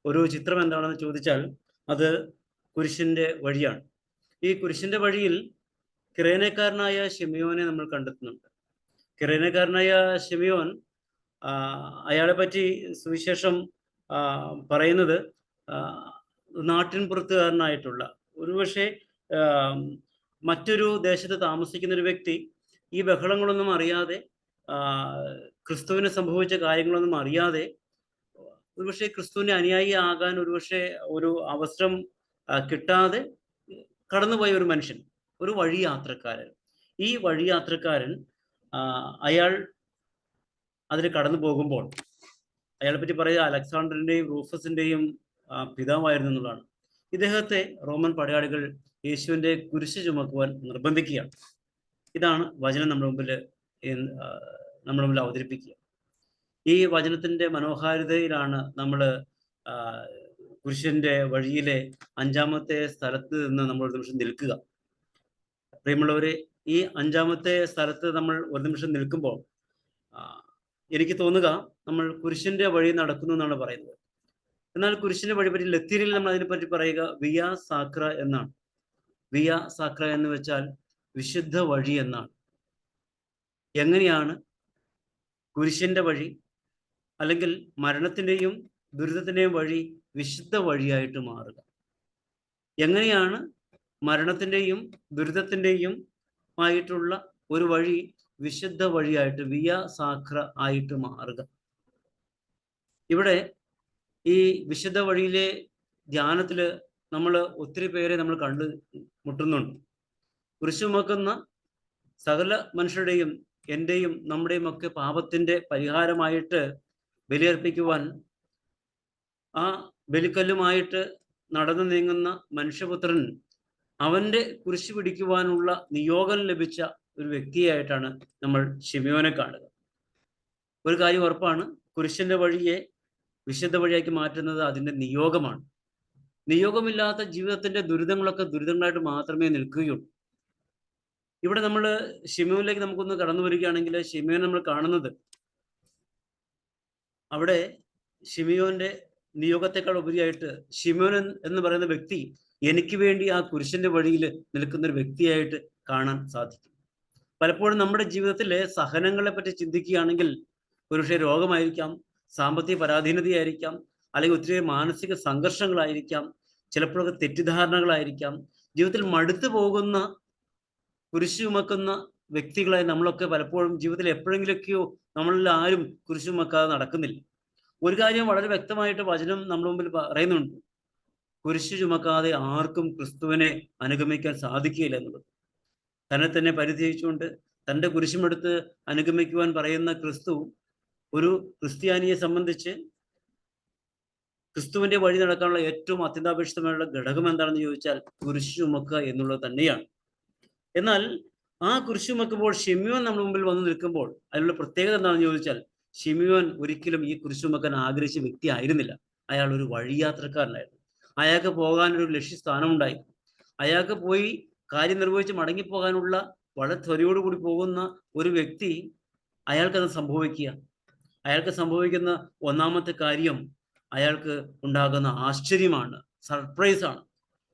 Speaker 5: ഒരു ചിത്രം എന്താണെന്ന് ചോദിച്ചാൽ അത് കുരിശിന്റെ വഴിയാണ്. ഈ കുരിശിന്റെ വഴിയിൽ കിറേനക്കാരനായ ശിമയോനെ നമ്മൾ കണ്ടെത്തുന്നുണ്ട്. കിറേനക്കാരനായ ശിമയോൻ, അയാളെ പറ്റി സുവിശേഷം പറയുന്നത് നാട്ടിൻ പുറത്തുകാരനായിട്ടുള്ള, ഒരുപക്ഷെ മറ്റൊരു ദേശത്ത് താമസിക്കുന്ന ഒരു വ്യക്തി, ഈ ബഹളങ്ങളൊന്നും അറിയാതെ, ക്രിസ്തുവിന് സംഭവിച്ച കാര്യങ്ങളൊന്നും അറിയാതെ, ഒരുപക്ഷെ ക്രിസ്തുവിന്റെ അനുയായി ആകാൻ ഒരുപക്ഷെ ഒരു അവസരം കിട്ടാതെ കടന്നുപോയ ഒരു മനുഷ്യൻ, ഒരു വഴിയാത്രക്കാരൻ. ഈ വഴിയാത്രക്കാരൻ അയാൾ അതിൽ കടന്നു പോകുമ്പോൾ അയാളെ പറ്റി പറയുക അലക്സാണ്ടറിന്റെയും റൂഫസിന്റെയും പിതാവായിരുന്നു എന്നുള്ളതാണ്. ഇദ്ദേഹത്തെ റോമൻ പടയാളികൾ യേശുവിന്റെ കുരിശ് ചുമക്കുവാൻ നിർബന്ധിക്കുകയാണ്. ഇതാണ് വചനം നമ്മുടെ മുമ്പിൽ അവതരിപ്പിക്കുക. ഈ വചനത്തിന്റെ മനോഹാരിതയിലാണ് നമ്മൾ കുരിശിന്റെ വഴിയിലെ 5-ാമത്തെ സ്ഥലത്ത് നിന്ന് നമ്മൾ ഒരു നിമിഷം നിൽക്കുക. പ്രിയമുള്ളവരെ, ഈ 5-ാമത്തെ സ്ഥലത്ത് നമ്മൾ ഒരു നിമിഷം നിൽക്കുമ്പോൾ എനിക്ക് തോന്നുക നമ്മൾ കുരിശിന്റെ വഴി നടക്കുന്നു എന്നാണ് പറയുന്നത്. എന്നാൽ കുരിശിന്റെ വഴി പറ്റി ലത്തീനിൽ നമ്മൾ അതിനെപ്പറ്റി പറയുക വിയ സാക്ര എന്നാണ്. വിയ സാക്ര എന്ന് വെച്ചാൽ വിശുദ്ധ വഴി എന്നാണ്. എങ്ങനെയാണ് കുരിശിന്റെ വഴി അല്ലെങ്കിൽ മരണത്തിന്റെയും ദുരിതത്തിന്റെയും വഴി വിശുദ്ധ വഴിയായിട്ട് മാറുക? എങ്ങനെയാണ് മരണത്തിന്റെയും ദുരിതത്തിന്റെയും ആയിട്ടുള്ള ഒരു വഴി വിശുദ്ധ വഴിയായിട്ട് വിയ സാക്ര ആയിട്ട് മാറുക? ഇവിടെ ഈ വിശുദ്ധ വഴിയിലെ ധ്യാനത്തില് നമ്മൾ ഒത്തിരി പേരെ നമ്മൾ കണ്ടു മുട്ടുന്നുണ്ട്. കുരിശ് ചുമക്കുന്ന സകല മനുഷ്യരുടെയും, എന്റെയും നമ്മുടെയും ഒക്കെ പാപത്തിന്റെ പരിഹാരമായിട്ട് ബലിയർപ്പിക്കുവാൻ ആ ബലിക്കല്ലുമായിട്ട് നടന്നു നീങ്ങുന്ന മനുഷ്യപുത്രൻ അവന്റെ കുരിശ് പിടിക്കുവാനുള്ള നിയോഗം ലഭിച്ച ഒരു വ്യക്തിയായിട്ടാണ് നമ്മൾ ശിമയോനെ കാണുക. ഒരു കാര്യം ഉറപ്പാണ്, കുരിശിന്റെ വഴിയെ വിശുദ്ധ വഴിയാക്കി മാറ്റുന്നത് അതിന്റെ നിയോഗമാണ്. നിയോഗമില്ലാത്ത ജീവിതത്തിന്റെ ദുരിതങ്ങളൊക്കെ ദുരിതങ്ങളായിട്ട് മാത്രമേ നിൽക്കുകയുള്ളൂ. ഇവിടെ നമ്മൾ ശിമയോനിലേക്ക് നമുക്കൊന്ന് കടന്നു വരികയാണെങ്കിൽ ശിമയോൻ നമ്മൾ കാണുന്നത് അവിടെ ശിമയോന്റെ നിയോഗത്തെക്കാൾ ഉപരിയായിട്ട് ശിമയോൻ എന്ന് പറയുന്ന വ്യക്തി എനിക്ക് വേണ്ടി ആ കുരിശിന്റെ വഴിയിൽ നിൽക്കുന്ന ഒരു വ്യക്തിയായിട്ട് കാണാൻ സാധിക്കും. പലപ്പോഴും നമ്മുടെ ജീവിതത്തിലെ സഹനങ്ങളെ പറ്റി ചിന്തിക്കുകയാണെങ്കിൽ ഒരുപക്ഷെ രോഗമായിരിക്കാം, സാമ്പത്തിക പരാധീനതയായിരിക്കാം, അല്ലെങ്കിൽ ഒത്തിരി മാനസിക സംഘർഷങ്ങളായിരിക്കാം, ചിലപ്പോഴൊക്കെ തെറ്റിദ്ധാരണകളായിരിക്കാം. ജീവിതത്തിൽ മടുത്തു പോകുന്ന കുരിശ് ചുമക്കുന്ന വ്യക്തികളായി നമ്മളൊക്കെ പലപ്പോഴും ജീവിതത്തിൽ എപ്പോഴെങ്കിലൊക്കെയോ നമ്മളിൽ ആരും കുരിശ് ചുമക്കാതെ നടക്കുന്നില്ല. ഒരു കാര്യം വളരെ വ്യക്തമായിട്ട് വചനം നമ്മുടെ മുമ്പിൽ പറയുന്നുണ്ട്, കുരിശ് ചുമക്കാതെ ആർക്കും ക്രിസ്തുവിനെ അനുഗമിക്കാൻ സാധിക്കുകയില്ല എന്നുള്ളത്. തന്നെ തന്നെ പരിത്യജിച്ചുകൊണ്ട് തൻ്റെ കുരിശുമെടുത്ത് അനുഗമിക്കുവാൻ പറയുന്ന ക്രിസ്തു ഒരു ക്രിസ്ത്യാനിയെ സംബന്ധിച്ച് ക്രിസ്തുവിന്റെ വഴി നടക്കാനുള്ള ഏറ്റവും അത്യന്താപേക്ഷിതമായുള്ള ഘടകം എന്താണെന്ന് ചോദിച്ചാൽ കുരിശ് ചുമക്കുക എന്നുള്ളത് തന്നെയാണ്. എന്നാൽ ആ കുരിശ് ചുമക്കുമ്പോൾ ശിമയോൻ നമ്മുടെ മുമ്പിൽ വന്നു നിൽക്കുമ്പോൾ അതിനുള്ള പ്രത്യേകത എന്താണെന്ന് ചോദിച്ചാൽ ശിമയോൻ ഒരിക്കലും ഈ കുരിശ് ചുമക്കാൻ ആഗ്രഹിച്ച വ്യക്തി ആയിരുന്നില്ല. അയാൾ ഒരു വഴിയാത്രക്കാരനായിരുന്നു. അയാൾക്ക് പോകാനൊരു ലക്ഷ്യസ്ഥാനമുണ്ടായി. അയാൾക്ക് പോയി കാര്യം നിർവഹിച്ച് മടങ്ങിപ്പോകാനുള്ള വളരെ ത്വരയോടുകൂടി പോകുന്ന ഒരു വ്യക്തി, അയാൾക്കത് സംഭവിക്കുക. അയാൾക്ക് സംഭവിക്കുന്ന ഒന്നാമത്തെ കാര്യം അയാൾക്ക് ഉണ്ടാകുന്ന ആശ്ചര്യമാണ്, സർപ്രൈസാണ്.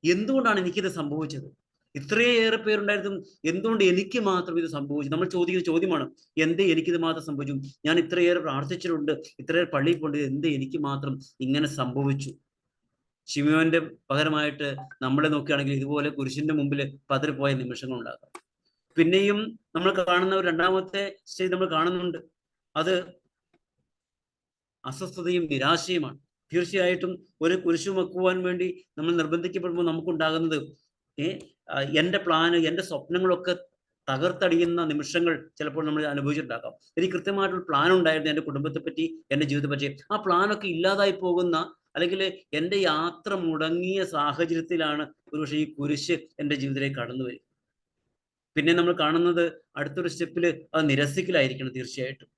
Speaker 5: എന്തുകൊണ്ടാണ് എനിക്കിത് സംഭവിച്ചത്? ഇത്രയേറെ പേരുണ്ടായിരുന്നു, എന്തുകൊണ്ട് എനിക്ക് മാത്രം ഇത് സംഭവിച്ചു? നമ്മൾ ചോദിക്കുന്ന ചോദ്യമാണ്, എന്തേ എനിക്കിത് മാത്രം സംഭവിച്ചു? ഞാൻ ഇത്രയേറെ പ്രാർത്ഥിച്ചിട്ടുണ്ട്, ഇത്രയേറെ പള്ളിയിൽ പോയിട്ട് എന്തേ എനിക്ക് മാത്രം ഇങ്ങനെ സംഭവിച്ചു? ശിമയോന്റെ പകരമായിട്ട് നമ്മളെ നോക്കുകയാണെങ്കിൽ ഇതുപോലെ കുരിശിന്റെ മുമ്പിൽ പതറിപ്പോയ നിമിഷങ്ങൾ ഉണ്ടാകാം. പിന്നെയും നമ്മൾ കാണുന്ന ഒരു രണ്ടാമത്തെ സ്റ്റേജ് നമ്മൾ കാണുന്നുണ്ട്, അത് അസ്വസ്ഥതയും നിരാശയുമാണ്. തീർച്ചയായിട്ടും ഒരു കുരിശ് ചുമക്കുവാൻ വേണ്ടി നമ്മൾ നിർബന്ധിക്കപ്പെടുമ്പോൾ നമുക്കുണ്ടാകുന്നത് എൻ്റെ പ്ലാന്, എൻ്റെ സ്വപ്നങ്ങളൊക്കെ തകർത്തടിയുന്ന നിമിഷങ്ങൾ ചിലപ്പോൾ നമ്മൾ അനുഭവിച്ചിട്ടുണ്ടാകാം. എനിക്ക് കൃത്യമായിട്ടുള്ള പ്ലാൻ ഉണ്ടായിരുന്നു എൻ്റെ കുടുംബത്തെ പറ്റി, എൻ്റെ ജീവിതത്തെ പറ്റി. ആ പ്ലാനൊക്കെ ഇല്ലാതായി പോകുന്ന, അല്ലെങ്കിൽ എൻ്റെ യാത്ര മുടങ്ങിയ സാഹചര്യത്തിലാണ് ഒരുപക്ഷെ ഈ കുരിശ് എൻ്റെ ജീവിതത്തിലേക്ക് കടന്നു വരിക. പിന്നെ നമ്മൾ കാണുന്നത് അടുത്തൊരു സ്റ്റെപ്പിൽ അത് നിരസിക്കലായിരിക്കണം. തീർച്ചയായിട്ടും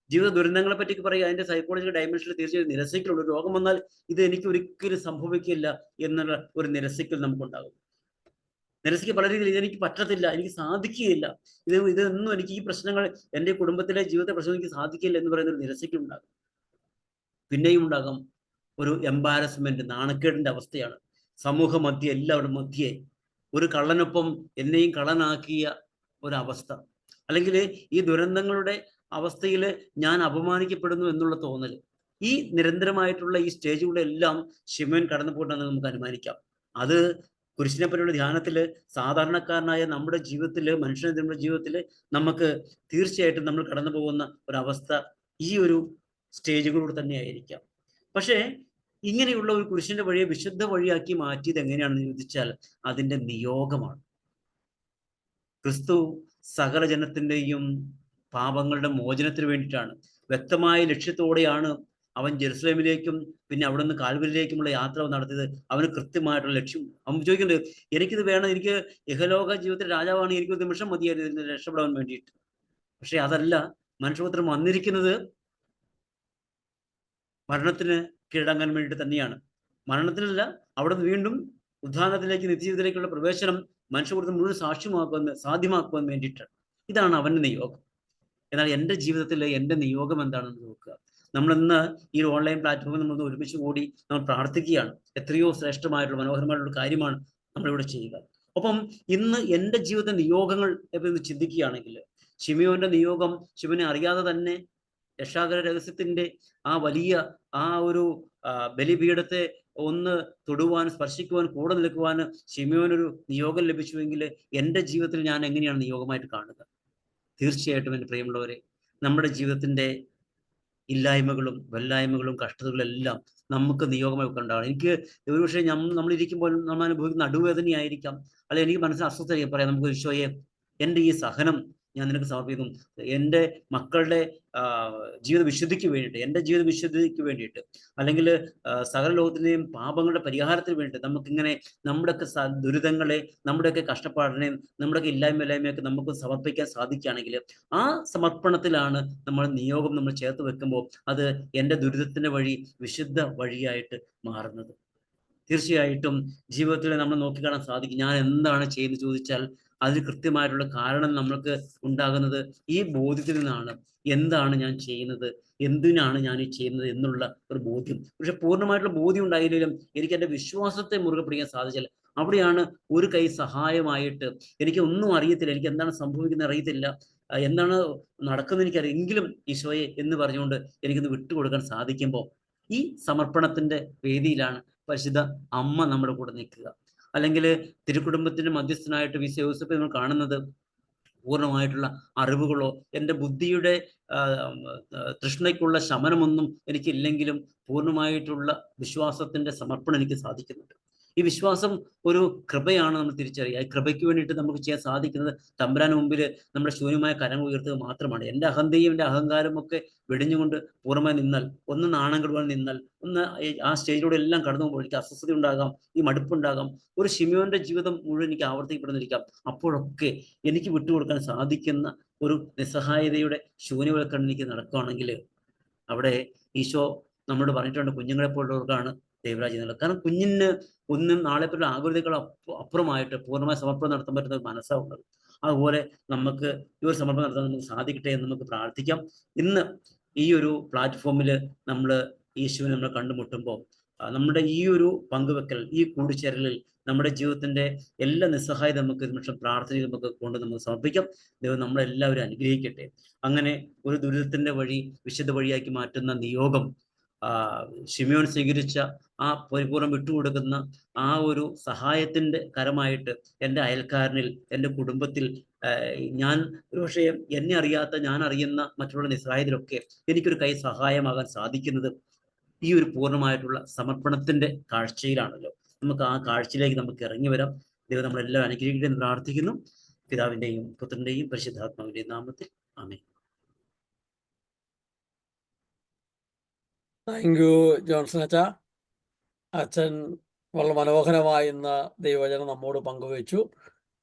Speaker 5: ജീവിത ദുരന്തങ്ങളെ പറ്റി പറയുക, അതിന്റെ സൈക്കോളജിക്കൽ ഡയമെൻഷനിൽ തീർച്ചയായും നിരസിക്കലുള്ള ഒരു രോഗം വന്നാൽ ഇത് എനിക്ക് ഒരിക്കലും സംഭവിക്കില്ല എന്നുള്ള ഒരു നിരസിക്കൽ നമുക്കുണ്ടാകും. നിരസിക്ക് പല രീതിയിൽ ഇതെനിക്ക് പറ്റത്തില്ല, എനിക്ക് സാധിക്കുകയില്ല, ഇതൊന്നും എനിക്ക് ഈ പ്രശ്നങ്ങൾ എൻ്റെ കുടുംബത്തിലെ ജീവിത പ്രശ്നം എനിക്ക് സാധിക്കില്ല എന്ന് പറയുന്ന ഒരു നിരസിക്കുണ്ടാകും. പിന്നെയും ഉണ്ടാകും ഒരു എംബാരസ്മെന്റ്, നാണക്കേടിന്റെ അവസ്ഥയാണ്. സമൂഹ മധ്യ, എല്ലാവരുടെ മധ്യേ ഒരു കള്ളനൊപ്പം എന്നെയും കള്ളനാക്കിയ ഒരവസ്ഥ, അല്ലെങ്കിൽ ഈ ദുരന്തങ്ങളുടെ അവസ്ഥയിൽ ഞാൻ അപമാനിക്കപ്പെടുന്നു എന്നുള്ള തോന്നൽ. ഈ നിരന്തരമായിട്ടുള്ള ഈ സ്റ്റേജുകളുടെ എല്ലാം ശിമോൻ കടന്നു പോയിട്ടാണ് നമുക്ക് അനുമാനിക്കാം. അത് കുരിശിനെ പറ്റിയുള്ള ധ്യാനത്തിൽ സാധാരണക്കാരനായ നമ്മുടെ ജീവിതത്തിൽ, മനുഷ്യന്റെ ജീവിതത്തിൽ നമുക്ക് തീർച്ചയായിട്ടും നമ്മൾ കടന്നു പോകുന്ന ഒരവസ്ഥ ഈ ഒരു സ്റ്റേജുകളിലൂടെ തന്നെയായിരിക്കാം. പക്ഷേ ഇങ്ങനെയുള്ള ഒരു കുരിശിന്റെ വഴിയെ വിശുദ്ധ വഴിയാക്കി മാറ്റിയത് എങ്ങനെയാണെന്ന് ചോദിച്ചാൽ അതിന്റെ നിയോഗമാണ്. ക്രിസ്തു സകല ജനത്തിന്റെയും പാപങ്ങളുടെ മോചനത്തിന് വേണ്ടിയിട്ടാണ്, വ്യക്തമായ ലക്ഷ്യത്തോടെയാണ് അവൻ ജെറുസലേമിലേക്കും പിന്നെ അവിടെ നിന്ന് കാൽവരിയിലേക്കുമുള്ള യാത്ര നടത്തിയത്. അവന് കൃത്യമായിട്ടുള്ള ലക്ഷ്യം. അവൻ ചോദിക്കുന്നത്, എനിക്കിത് വേണം, എനിക്ക് ഇഹലോക ജീവിതത്തിൽ രാജാവാണ്, എനിക്ക് ഒരു നിമിഷം മതിയായിരുന്നു ഇതിന് രക്ഷപ്പെടാൻ വേണ്ടിയിട്ട്. പക്ഷെ അതല്ല, മനുഷ്യപുത്രൻ വന്നിരിക്കുന്നത് മരണത്തിന് കീഴടങ്ങാൻ വേണ്ടിയിട്ട് തന്നെയാണ്. മരണത്തിനല്ല, അവിടെ നിന്ന് വീണ്ടും ഉദ്ധാനത്തിലേക്ക്, നിത്യജീവിതത്തിലേക്കുള്ള പ്രവേശനം മനുഷ്യപുത്രൻ മുഴുവൻ സാധ്യമാക്കുവാൻ വേണ്ടിയിട്ടാണ്. ഇതാണ് അവന്റെ നിയോഗം. എന്നാൽ എൻ്റെ ജീവിതത്തിൽ എൻ്റെ നിയോഗം എന്താണെന്ന് നോക്കുക. നമ്മളിന്ന് ഈ ഓൺലൈൻ പ്ലാറ്റ്ഫോമിൽ നമ്മളൊന്ന് ഒരുമിച്ച് കൂടി നമ്മൾ പ്രാർത്ഥിക്കുകയാണ്. എത്രയോ ശ്രേഷ്ഠമായിട്ടുള്ള മനോഹരമായിട്ടുള്ള കാര്യമാണ് നമ്മളിവിടെ ചെയ്യുക. ഒപ്പം ഇന്ന് എൻ്റെ ജീവിത നിയോഗങ്ങൾ എന്ന് ചിന്തിക്കുകയാണെങ്കിൽ, ശിമിയോന്റെ നിയോഗം ശിവനെ അറിയാതെ തന്നെ രക്ഷാകര രഹസ്യത്തിന്റെ ആ വലിയ ആ ഒരു ബലിപീഠത്തെ ഒന്ന് തൊടുവാൻ, സ്പർശിക്കുവാൻ, കൂടെ നിൽക്കുവാൻ ശിമിയോനൊരു നിയോഗം ലഭിച്ചുവെങ്കിൽ എൻ്റെ ജീവിതത്തിൽ ഞാൻ എങ്ങനെയാണ് നിയോഗമായിട്ട് കാണുക? തീർച്ചയായിട്ടും എൻ്റെ പ്രിയമുള്ളവരെ, നമ്മുടെ ജീവിതത്തിൻ്റെ ഇല്ലായ്മകളും വല്ലായ്മകളും കഷ്ടതകളും എല്ലാം നമുക്ക് നിയോഗമായി ഉണ്ടാകണം. എനിക്ക് ഒരുപക്ഷെ നമ്മളിരിക്കുമ്പോൾ നമ്മൾ അനുഭവിക്കുന്ന നടുവേദനയായിരിക്കാം, അല്ലെങ്കിൽ എനിക്ക് മനസ്സിന് അസ്വസ്ഥത പറയാം. നമുക്ക് ഈശോയെ, എൻ്റെ ഈ സഹനം ഞാൻ നിനക്ക് സമർപ്പിക്കുന്നു. എൻ്റെ മക്കളുടെ ജീവിത വിശുദ്ധിക്ക് വേണ്ടിയിട്ട്, എൻ്റെ ജീവിത വിശുദ്ധിക്ക് വേണ്ടിയിട്ട്, അല്ലെങ്കിൽ സകല ലോകത്തിൻ്റെയും പാപങ്ങളുടെ പരിഹാരത്തിന് വേണ്ടിയിട്ട് നമുക്കിങ്ങനെ നമ്മുടെയൊക്കെ ദുരിതങ്ങളെ, നമ്മുടെയൊക്കെ കഷ്ടപ്പാടിനെയും നമ്മുടെയൊക്കെ ഇല്ലായ്മയൊക്കെ നമുക്ക് സമർപ്പിക്കാൻ സാധിക്കുകയാണെങ്കിൽ, ആ സമർപ്പണത്തിലാണ് നമ്മൾ നിയോഗം നമ്മൾ ചേർത്ത് വെക്കുമ്പോൾ അത് എൻ്റെ ദുരിതത്തിൻ്റെ വഴി വിശുദ്ധ വഴിയായിട്ട് മാറുന്നത്. തീർച്ചയായിട്ടും ജീവിതത്തിൽ നമ്മൾ നോക്കിക്കാണാൻ സാധിക്കും. ഞാൻ എന്താണ് ചെയ്യുന്നത് ചോദിച്ചാൽ അതിന് കൃത്യമായിട്ടുള്ള കാരണം നമ്മൾക്ക് ഉണ്ടാകുന്നത് ഈ ബോധ്യത്തിൽ നിന്നാണ്. എന്താണ് ഞാൻ ചെയ്യുന്നത്, എന്തിനാണ് ഞാൻ ഈ ചെയ്യുന്നത് എന്നുള്ള ഒരു ബോധ്യം. പക്ഷെ പൂർണ്ണമായിട്ടുള്ള ബോധ്യം ഉണ്ടായില്ലെങ്കിലും എനിക്ക് എൻ്റെ വിശ്വാസത്തെ മുറുകെ പിടിക്കാൻ സാധിച്ചാൽ അവിടെയാണ് ഒരു കൈ സഹായമായിട്ട്, എനിക്ക് ഒന്നും അറിയത്തില്ല, എനിക്ക് എന്താണ് സംഭവിക്കുന്നത് അറിയത്തില്ല, എന്താണ് നടക്കുന്നത് എനിക്കറിയാം, എങ്കിലും ഈശോയെ എന്ന് പറഞ്ഞുകൊണ്ട് എനിക്കൊന്ന് വിട്ടുകൊടുക്കാൻ സാധിക്കുമ്പോൾ ഈ സമർപ്പണത്തിന്റെ വേദിയിലാണ് പരിശുദ്ധ അമ്മ നമ്മുടെ കൂടെ നിൽക്കുക. അല്ലെങ്കിൽ തിരുക്കുടുംബത്തിന്റെ മധ്യസ്ഥനായിട്ട് വിശുദ്ധ യോസേപ്പ് നമ്മൾ കാണുന്നത് പൂർണ്ണമായിട്ടുള്ള അറിവുകളോ എൻ്റെ ബുദ്ധിയുടെ തൃഷ്ണയ്ക്കുള്ള ശമനമൊന്നും എനിക്കില്ലെങ്കിലും പൂർണ്ണമായിട്ടുള്ള വിശ്വാസത്തിന്റെ സമർപ്പണം എനിക്ക് സാധിക്കുന്നുണ്ട്. ഈ വിശ്വാസം ഒരു കൃപയാണ് നമ്മൾ തിരിച്ചറിയുക. ഈ കൃപയ്ക്ക് വേണ്ടിയിട്ട് നമുക്ക് ചെയ്യാൻ സാധിക്കുന്നത് തമ്പുരാന് മുമ്പിൽ നമ്മുടെ ശൂന്യമായ കരങ്ങൾ ഉയർത്തുക മാത്രമാണ്. എൻ്റെ അഹന്തയും എൻ്റെ അഹങ്കാരവും ഒക്കെ വെടിഞ്ഞുകൊണ്ട് പൂർണ്ണമായി നിന്നാൽ, ഒന്ന് നാണം കെടുവാൻ നിന്നാൽ, ഒന്ന് ആ സ്റ്റേജിലൂടെ എല്ലാം കടന്നു പോകുമ്പോൾ എനിക്ക് അസ്വസ്ഥത ഉണ്ടാകാം, ഈ മടുപ്പുണ്ടാകാം, ഒരു ശിമിയോന്റെ ജീവിതം മുഴുവൻ എനിക്ക് ആവർത്തിക്കപ്പെടുന്നിരിക്കാം. അപ്പോഴൊക്കെ എനിക്ക് വിട്ടുകൊടുക്കാൻ സാധിക്കുന്ന ഒരു നിസ്സഹായതയുടെ ശൂന്യവൽക്കരണം എനിക്ക് നടക്കുകയാണെങ്കിൽ അവിടെ ഈശോ നമ്മളോട് പറഞ്ഞിട്ടുണ്ട്, കുഞ്ഞുങ്ങളെ പോലുള്ളവർക്കാണ് ദൈവരാജ്യം എന്നുള്ളത്. കാരണം കുഞ്ഞിന് ഒന്നും നാളെ പറ്റുള്ള ആകുലതകൾ അപ്പുറമായിട്ട് പൂർണ്ണമായ സമർപ്പണം നടത്താൻ പറ്റുന്ന ഒരു മനസ്സാണ് ഉള്ളത്. അതുപോലെ നമുക്ക് ഈ ഒരു സമർപ്പണം നടത്താൻ നമുക്ക് സാധിക്കട്ടെ എന്ന് നമുക്ക് പ്രാർത്ഥിക്കാം. ഇന്ന് ഈ ഒരു പ്ലാറ്റ്ഫോമിൽ നമ്മൾ യേശുവിനെ നമ്മൾ കണ്ടുമുട്ടുമ്പോൾ നമ്മുടെ ഈ ഒരു പങ്കുവെക്കൽ, ഈ കൂടിച്ചേരലിൽ നമ്മുടെ ജീവിതത്തിന്റെ എല്ലാ നിസ്സഹായത നമുക്ക് ഒരു നിമിഷം പ്രാർത്ഥനയിൽ നമുക്ക് നമുക്ക് സമർപ്പിക്കാം. ദൈവം നമ്മളെല്ലാവരും അനുഗ്രഹിക്കട്ടെ. അങ്ങനെ ഒരു ദുരിതത്തിന്റെ വഴി വിശുദ്ധ വഴിയാക്കി മാറ്റുന്ന നിയോഗം ശിമിയോൻ സ്വീകരിച്ച ആ പരിപൂർണ്ണം വിട്ടുകൊടുക്കുന്ന ആ ഒരു സഹായത്തിന്റെ കരമായിട്ട് എൻ്റെ അയൽക്കാരനിൽ, എൻ്റെ കുടുംബത്തിൽ, ഞാൻ ഒരുപക്ഷെ എന്നെ അറിയാത്ത ഞാൻ അറിയുന്ന മറ്റുള്ള നിസ്സഹായത്തിലൊക്കെ എനിക്കൊരു കൈ സഹായമാകാൻ സാധിക്കുന്നത് ഈ ഒരു പൂർണ്ണമായിട്ടുള്ള സമർപ്പണത്തിന്റെ കാഴ്ചയിലാണല്ലോ. നമുക്ക് ആ കാഴ്ചയിലേക്ക് നമുക്ക് ഇറങ്ങി വരാം. ദൈവം നമ്മളെല്ലാം അനുഗ്രഹിക്കട്ടെ എന്ന് പ്രാർത്ഥിക്കുന്നു. പിതാവിന്റെയും പുത്രന്റെയും പരിശുദ്ധാത്മാവിന്റെയും നാമത്തിൽ ആമേൻ.
Speaker 2: താങ്ക് യു ജോൺസൺ അച്ഛാ. അച്ഛൻ വളരെ മനോഹരമായി ഇന്ന് ദൈവവചനം നമ്മോട് പങ്കുവച്ചു.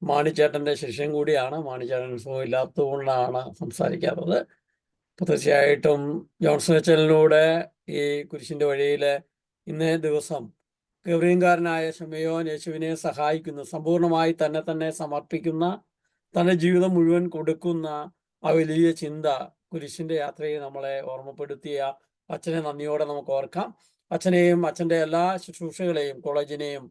Speaker 2: മാണിച്ചേട്ടൻ്റെ ശിഷ്യൻ കൂടിയാണ്. മാണിച്ചേട്ടൻ സുഖമില്ലാത്തതുകൊണ്ടാണ് സംസാരിക്കാത്തത്. അപ്പോൾ തീർച്ചയായിട്ടും ജോൺസൺ അച്ഛനിലൂടെ ഈ കുരിശിൻ്റെ വഴിയിൽ ഇന്നേ ദിവസം ഗൗരീയൻകാരനായ ശമയോൻ യേശുവിനെ സഹായിക്കുന്നു, സമ്പൂർണ്ണമായി തന്നെ സമർപ്പിക്കുന്ന, തൻ്റെ ജീവിതം മുഴുവൻ കൊടുക്കുന്ന ആ വലിയ ചിന്ത കുരിശിൻ്റെ യാത്രയെ നമ്മളെ ഓർമ്മപ്പെടുത്തിയ അച്ഛനെ നന്ദിയോടെ നമുക്ക് ഓർക്കാം. അച്ഛനെയും അച്ഛൻ്റെ എല്ലാ ശുശ്രൂഷകളെയും കോളേജിനെയും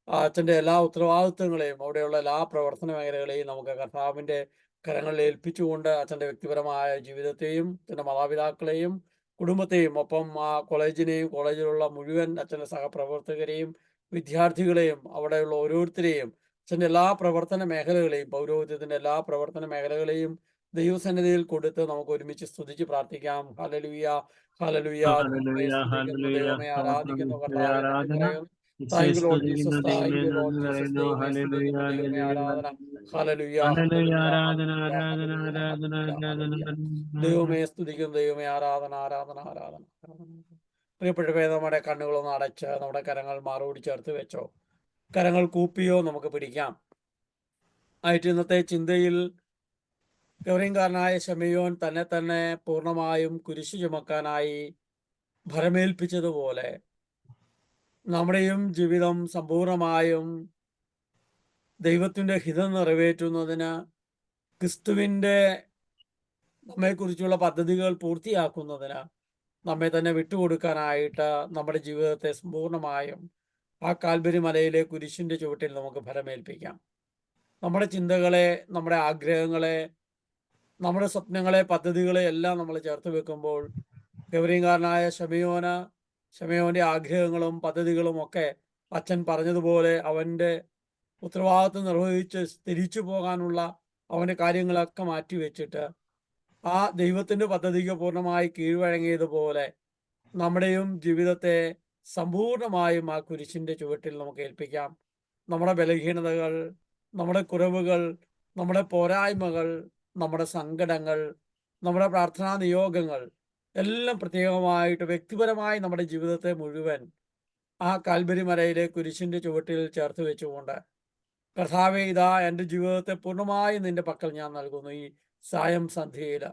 Speaker 2: അച്ഛൻ്റെ എല്ലാ ഉത്തരവാദിത്വങ്ങളെയും അവിടെയുള്ള എല്ലാ പ്രവർത്തന മേഖലകളെയും നമുക്ക് കർത്താവിൻ്റെ കരങ്ങളിൽ ഏൽപ്പിച്ചുകൊണ്ട് അച്ഛൻ്റെ വ്യക്തിപരമായ ജീവിതത്തെയും അച്ഛൻ്റെ മാതാപിതാക്കളെയും കുടുംബത്തെയും ഒപ്പം ആ കോളേജിനെയും കോളേജിലുള്ള മുഴുവൻ അച്ഛൻ്റെ സഹപ്രവർത്തകരെയും വിദ്യാർത്ഥികളെയും അവിടെയുള്ള ഓരോരുത്തരെയും അച്ഛൻ്റെ എല്ലാ പ്രവർത്തന മേഖലകളെയും പൗരോഹിത്യത്തിൻ്റെ എല്ലാ പ്രവർത്തന മേഖലകളെയും ദൈവസന്നിധിയിൽ കൊടുത്ത് നമുക്ക് ഒരുമിച്ച് സ്തുതിച്ച് പ്രാർത്ഥിക്കാം. Hallelujah, hallelujah.
Speaker 4: Hallelujah, hallelujah.
Speaker 2: ദൈവമേ ആരാധിക്കുന്നു, കർത്താവേ നന്ദി
Speaker 4: ആരാധന.
Speaker 2: പറയുന്നു. Thank you, Lord Jesus.
Speaker 4: സ്തുതിക്കുന്നു
Speaker 2: Thank
Speaker 4: ദൈവമേ,
Speaker 2: you, Lord
Speaker 4: നന്ദി
Speaker 2: Jesus.
Speaker 4: പറയുന്നു.
Speaker 2: ദൈവമേ
Speaker 4: ഹല്ലേലൂയ,
Speaker 2: സ്തുതിക്കുന്നു, ദൈവമേ ആരാധന. ഹല്ലേലൂയ,
Speaker 4: ഹല്ലേലൂയ,
Speaker 2: ഹല്ലേലൂയ,
Speaker 4: ആരാധന,
Speaker 2: ഹല്ലേലൂയ,
Speaker 4: ആരാധന,
Speaker 2: ഹല്ലേലൂയ,
Speaker 4: ആരാധന,
Speaker 2: ഹല്ലേലൂയ,
Speaker 4: ആരാധന.
Speaker 2: ഹല്ലേലൂയ. ദൈവമേ സ്തുതിക്കുന്നു, ദൈവമേ ആരാധന, ആരാധന, ആരാധന. പ്രിയപ്പെട്ടവരെ, നമ്മുടെ കണ്ണുകളൊന്ന് അടച്ച് നമ്മുടെ കരങ്ങൾ മാറോടി ചേർത്ത് വെച്ചോ, കരങ്ങൾ കൂപ്പിയോ നമുക്ക് പിടിക്കാം. ആയിട്ട് ഇന്നത്തെ ചിന്തയിൽ ഗൗരീയൻകാരനായ ശമയോൻ തന്നെ പൂർണ്ണമായും കുരിശു ചുമക്കാനായി ഭരമേൽപ്പിച്ചതുപോലെ നമ്മുടെയും ജീവിതം സമ്പൂർണമായും ദൈവത്തിൻ്റെ ഹിതം നിറവേറ്റുന്നതിന് ക്രിസ്തുവിൻ്റെ നമ്മെക്കുറിച്ചുള്ള പദ്ധതികൾ പൂർത്തിയാക്കുന്നതിന് നമ്മെ തന്നെ വിട്ടുകൊടുക്കാനായിട്ട് നമ്മുടെ ജീവിതത്തെ സമ്പൂർണമായും ആ കാൽവരി മലയിലെ കുരിശിൻ്റെ ചുവട്ടിൽ നമുക്ക് ഭരമേൽപ്പിക്കാം. നമ്മുടെ ചിന്തകളെ, നമ്മുടെ ആഗ്രഹങ്ങളെ, നമ്മുടെ സ്വപ്നങ്ങളെ, പദ്ധതികളെ എല്ലാം നമ്മൾ ചേർത്ത് വെക്കുമ്പോൾ ഗൗരീയൻകാരനായ ശമയോന്റെ ആഗ്രഹങ്ങളും പദ്ധതികളും ഒക്കെ അച്ഛൻ പറഞ്ഞതുപോലെ അവൻ്റെ ഉത്തരവാദിത്വം നിർവഹിച്ച് തിരിച്ചു പോകാനുള്ള അവൻ്റെ കാര്യങ്ങളൊക്കെ മാറ്റിവെച്ചിട്ട് ആ ദൈവത്തിൻ്റെ പദ്ധതിക്ക് പൂർണ്ണമായി കീഴ്വഴങ്ങിയതുപോലെ നമ്മുടെയും ജീവിതത്തെ സമ്പൂർണമായും ആ കുരിശിൻ്റെ ചുവട്ടിൽ നമുക്ക് ഏൽപ്പിക്കാം. നമ്മുടെ ബലഹീനതകൾ, നമ്മുടെ കുറവുകൾ, നമ്മുടെ പോരായ്മകൾ, നമ്മുടെ സങ്കടങ്ങൾ, നമ്മുടെ പ്രാർത്ഥനാ നിയോഗങ്ങൾ എല്ലാം പ്രത്യേകമായിട്ട് വ്യക്തിപരമായി നമ്മുടെ ജീവിതത്തെ മുഴുവൻ ആ കാൽവരി മലയിലെ കുരിശിൻ്റെ ചുവട്ടിൽ ചേർത്ത് വെച്ചുകൊണ്ട് കർത്താവേ, ഇതാ എൻ്റെ ജീവിതത്തെ പൂർണ്ണമായി നിന്റെ പക്കൽ ഞാൻ നൽകുന്നു. ഈ സായം സന്ധ്യയിൽ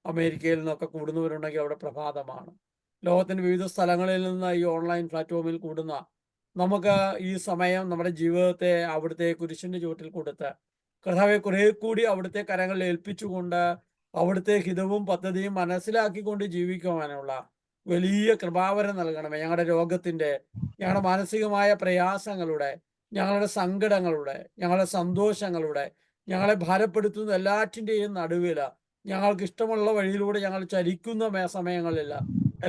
Speaker 2: അമേരിക്കയിൽ നിന്നൊക്കെ കൂടുന്നവരുണ്ടെങ്കിൽ അവിടെ പ്രഭാതമാണ്. ലോകത്തിൻ്റെ വിവിധ സ്ഥലങ്ങളിൽ നിന്ന് ഈ ഓൺലൈൻ പ്ലാറ്റ്ഫോമിൽ കൂടുന്ന നമുക്ക് ഈ സമയം നമ്മുടെ ജീവിതത്തെ അവിടുത്തെ കുരിശിൻ്റെ ചുവട്ടിൽ കൊടുത്ത് കർത്താവെ കുറെ കൂടി അവിടുത്തെ കരങ്ങളിൽ ഏൽപ്പിച്ചുകൊണ്ട് അവിടുത്തെ ഹിതവും പദ്ധതിയും മനസ്സിലാക്കിക്കൊണ്ട് ജീവിക്കുവാനുള്ള വലിയ കൃപാവരം നൽകണമേ. ഞങ്ങളുടെ രോഗത്തിൻ്റെ, ഞങ്ങളുടെ മാനസികമായ പ്രയാസങ്ങളുടെ, ഞങ്ങളുടെ സങ്കടങ്ങളുടെ, ഞങ്ങളുടെ സന്തോഷങ്ങളുടെ, ഞങ്ങളെ ഭാരപ്പെടുത്തുന്ന എല്ലാറ്റിൻ്റെയും നടുവിൽ ഞങ്ങൾക്ക് ഇഷ്ടമുള്ള വഴിയിലൂടെ ഞങ്ങൾ ചരിക്കുന്ന സമയങ്ങളിൽ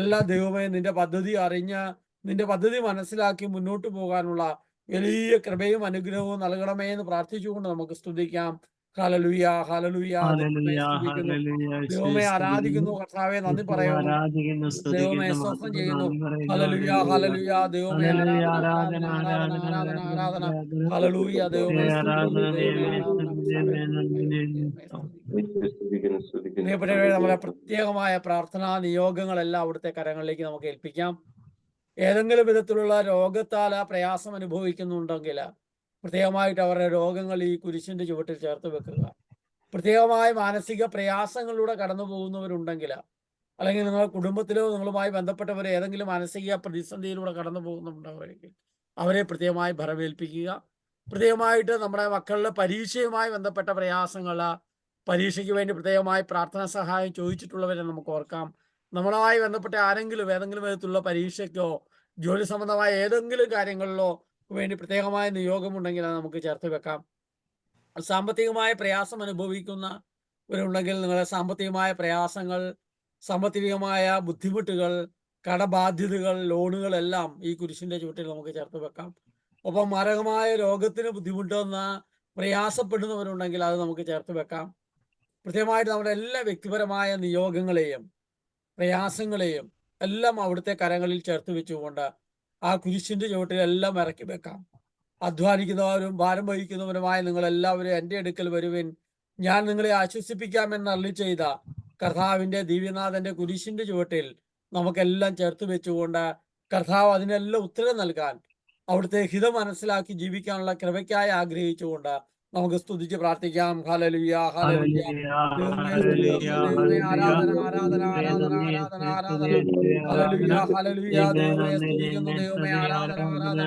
Speaker 2: എല്ലാ ദൈവമേ നിന്റെ പദ്ധതി അറിഞ്ഞ് നിന്റെ പദ്ധതി മനസ്സിലാക്കി മുന്നോട്ട് പോകാനുള്ള വലിയ കൃപയും അനുഗ്രഹവും നൽകണമേ എന്ന് പ്രാർത്ഥിച്ചുകൊണ്ട് നമുക്ക് സ്തുതിക്കാം. Hallelujah, hallelujah. ദൈവമേ ആരാധിക്കുന്നു, കർത്താവെ നന്ദി പറയുന്നു, ദൈവമേ സ്തോത്രം ചെയ്യുന്നു. Hallelujah, hallelujah. ദൈവമേ ആരാധന, ആരാധന, ആരാധന, ആരാധന. ഹല്ലേലൂയ. ദൈവമേ പ്രിയപ്പെട്ടവരെ, നമ്മുടെ പ്രത്യേകമായ പ്രാർത്ഥനാ നിയോഗങ്ങളെല്ലാം അവിടുത്തെ കരങ്ങളിലേക്ക് നമുക്ക് ഏൽപ്പിക്കാം. ഏതെങ്കിലും വിധത്തിലുള്ള രോഗത്താൽ പ്രയാസം അനുഭവിക്കുന്നുണ്ടെങ്കിൽ പ്രത്യേകമായിട്ട് അവരുടെ രോഗങ്ങൾ ഈ കുരിശിൻ്റെ ചുവട്ടിൽ ചേർത്ത് വെക്കുക. പ്രത്യേകമായ മാനസിക പ്രയാസങ്ങളിലൂടെ കടന്നു പോകുന്നവരുണ്ടെങ്കിൽ, അല്ലെങ്കിൽ നിങ്ങളുടെ കുടുംബത്തിലോ നിങ്ങളുമായി ബന്ധപ്പെട്ടവർ ഏതെങ്കിലും മാനസിക പ്രതിസന്ധിയിലൂടെ കടന്നു പോകുന്നുണ്ടാവുമെങ്കിൽ അവരെ പ്രത്യേകമായി ഭരമേൽപ്പിക്കുക. പ്രത്യേകമായിട്ട് നമ്മുടെ മക്കളുടെ പരീക്ഷയുമായി ബന്ധപ്പെട്ട പ്രയാസങ്ങൾ, പരീക്ഷയ്ക്ക് വേണ്ടി പ്രത്യേകമായി പ്രാർത്ഥനാ സഹായം ചോദിച്ചിട്ടുള്ളവരെ നമുക്ക് ഓർക്കാം. നമ്മളുമായി ബന്ധപ്പെട്ട ആരെങ്കിലും ഏതെങ്കിലും വിധത്തിലുള്ള പരീക്ഷയ്ക്കോ ജോലി സംബന്ധമായ ഏതെങ്കിലും കാര്യങ്ങളിലോ വേണ്ടി പ്രത്യേകമായ നിയോഗമുണ്ടെങ്കിൽ അത് നമുക്ക് ചേർത്ത് വെക്കാം. സാമ്പത്തികമായ പ്രയാസം അനുഭവിക്കുന്നവരുണ്ടെങ്കിൽ നിങ്ങളുടെ സാമ്പത്തികമായ പ്രയാസങ്ങൾ, സാമ്പത്തികമായ ബുദ്ധിമുട്ടുകൾ, കടബാധ്യതകൾ, ലോണുകളെല്ലാം ഈ കുരിശിൻ്റെ ചുവട്ടിൽ നമുക്ക് ചേർത്ത് വെക്കാം. ഒപ്പം മാരകമായ രോഗത്തിന് ബുദ്ധിമുട്ടുന്ന പ്രയാസപ്പെടുന്നവരുണ്ടെങ്കിൽ അത് നമുക്ക് ചേർത്ത് വെക്കാം. പ്രത്യേകമായിട്ട് നമ്മുടെ എല്ലാ വ്യക്തിപരമായ നിയോഗങ്ങളെയും പ്രയാസങ്ങളെയും എല്ലാം അവിടുത്തെ കരങ്ങളിൽ ചേർത്ത് വെച്ചുകൊണ്ട് ആ കുരിശിൻ്റെ ചുവട്ടിൽ എല്ലാം ഇറക്കി വെക്കാം. അധ്വാനിക്കുന്നവരും ഭാരം വഹിക്കുന്നവരുമായ നിങ്ങളെല്ലാവരും എൻ്റെ അടുക്കൽ വരുവിൻ, ഞാൻ നിങ്ങളെ ആശ്വസിപ്പിക്കാമെന്ന് അരുളി ചെയ്ത കർത്താവിൻ്റെ ദിവ്യനാഥൻ്റെ കുരിശിൻ്റെ ചുവട്ടിൽ നമുക്കെല്ലാം ചേർത്ത് വെച്ചുകൊണ്ട് കർത്താവ് അതിനെല്ലാം ഉത്തരം നൽകാൻ, അവിടുത്തെ ഹിതം മനസ്സിലാക്കി ജീവിക്കാനുള്ള കൃപയ്ക്കായി ആഗ്രഹിച്ചുകൊണ്ട് നമുക്ക് സ്തുതിച്ച് പ്രാർത്ഥിക്കാം. Hallelujah, hallelujah. ദൈവമേ സ്തുതിക്കുന്നു. ദൈവമേ ആരാധന, ആരാധന, ആരാധന, ആരാധന, ആരാധന. Hallelujah, hallelujah. ദൈവമേ സ്തുതിക്കുന്നു. ദൈവമേ ആരാധന, ആരാധന.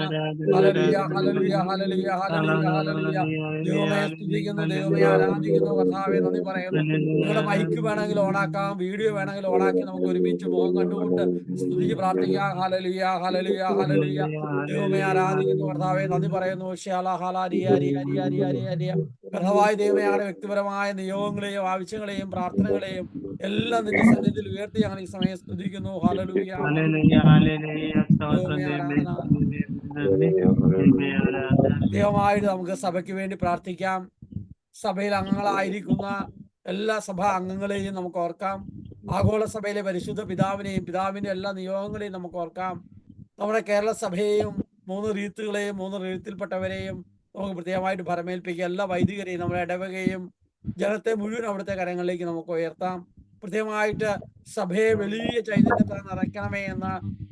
Speaker 2: Hallelujah, hallelujah, hallelujah, hallelujah, hallelujah. ദൈവമേ സ്തുതിക്കുന്നു. ദൈവമേ ആരാധിക്കുന്നു. കർത്താവേ നന്ദി പറയുന്നു. നിങ്ങളുടെ മൈക്ക് വേണമെങ്കിൽ ഓണാക്കാം, വീഡിയോ വേണമെങ്കിൽ ഓണാക്കി നമുക്ക് ഒരുമിച്ച് മുഖം കണ്ടുകൊണ്ട് സ്തുതിച്ച് പ്രാർത്ഥിക്കാം. Hallelujah, hallelujah, hallelujah. ദൈവമേ ആരാധിക്കുന്നു. കർത്താവേ നന്ദി പറയുന്നു. കർത്താവായ ദൈവമേ ഞങ്ങളുടെ വ്യക്തിപരമായ നിയോഗങ്ങളെയും ആവശ്യങ്ങളെയും പ്രാർത്ഥനകളെയും എല്ലാം നിന്റെ സന്നിധിയിൽ ഉയർത്തി ഞങ്ങൾ ഈ സമയം സ്തുതിക്കുന്നു. ഹല്ലേലൂയ, ദൈവമേ ആരാധന. ദൈവമായിട്ട് നമുക്ക് സഭയ്ക്ക് വേണ്ടി പ്രാർത്ഥിക്കാം. സഭയിൽ അംഗങ്ങളായിരിക്കുന്ന എല്ലാ സഭാ അംഗങ്ങളെയും നമുക്ക് ഓർക്കാം. ആഗോള സഭയിലെ പരിശുദ്ധ പിതാവിനെയും പിതാവിന്റെ എല്ലാ നിയോഗങ്ങളെയും നമുക്ക് ഓർക്കാം. നമ്മുടെ കേരള സഭയെയും 3 റീത്തുകളെയും 3 റീത്തിൽപ്പെട്ടവരെയും നമുക്ക് പ്രത്യേകമായിട്ട് ഭരമേൽപ്പിക്കുക. എല്ലാ വൈദികരെയും നമ്മുടെ ഇടവകയും ജനത്തെ മുഴുവൻ അവിടുത്തെ കരങ്ങളിലേക്ക് നമുക്ക് ഉയർത്താം. പ്രത്യേകമായിട്ട് സഭയെ വലിയ ചൈതന്യത്തെ നിറയ്ക്കണമേ എന്ന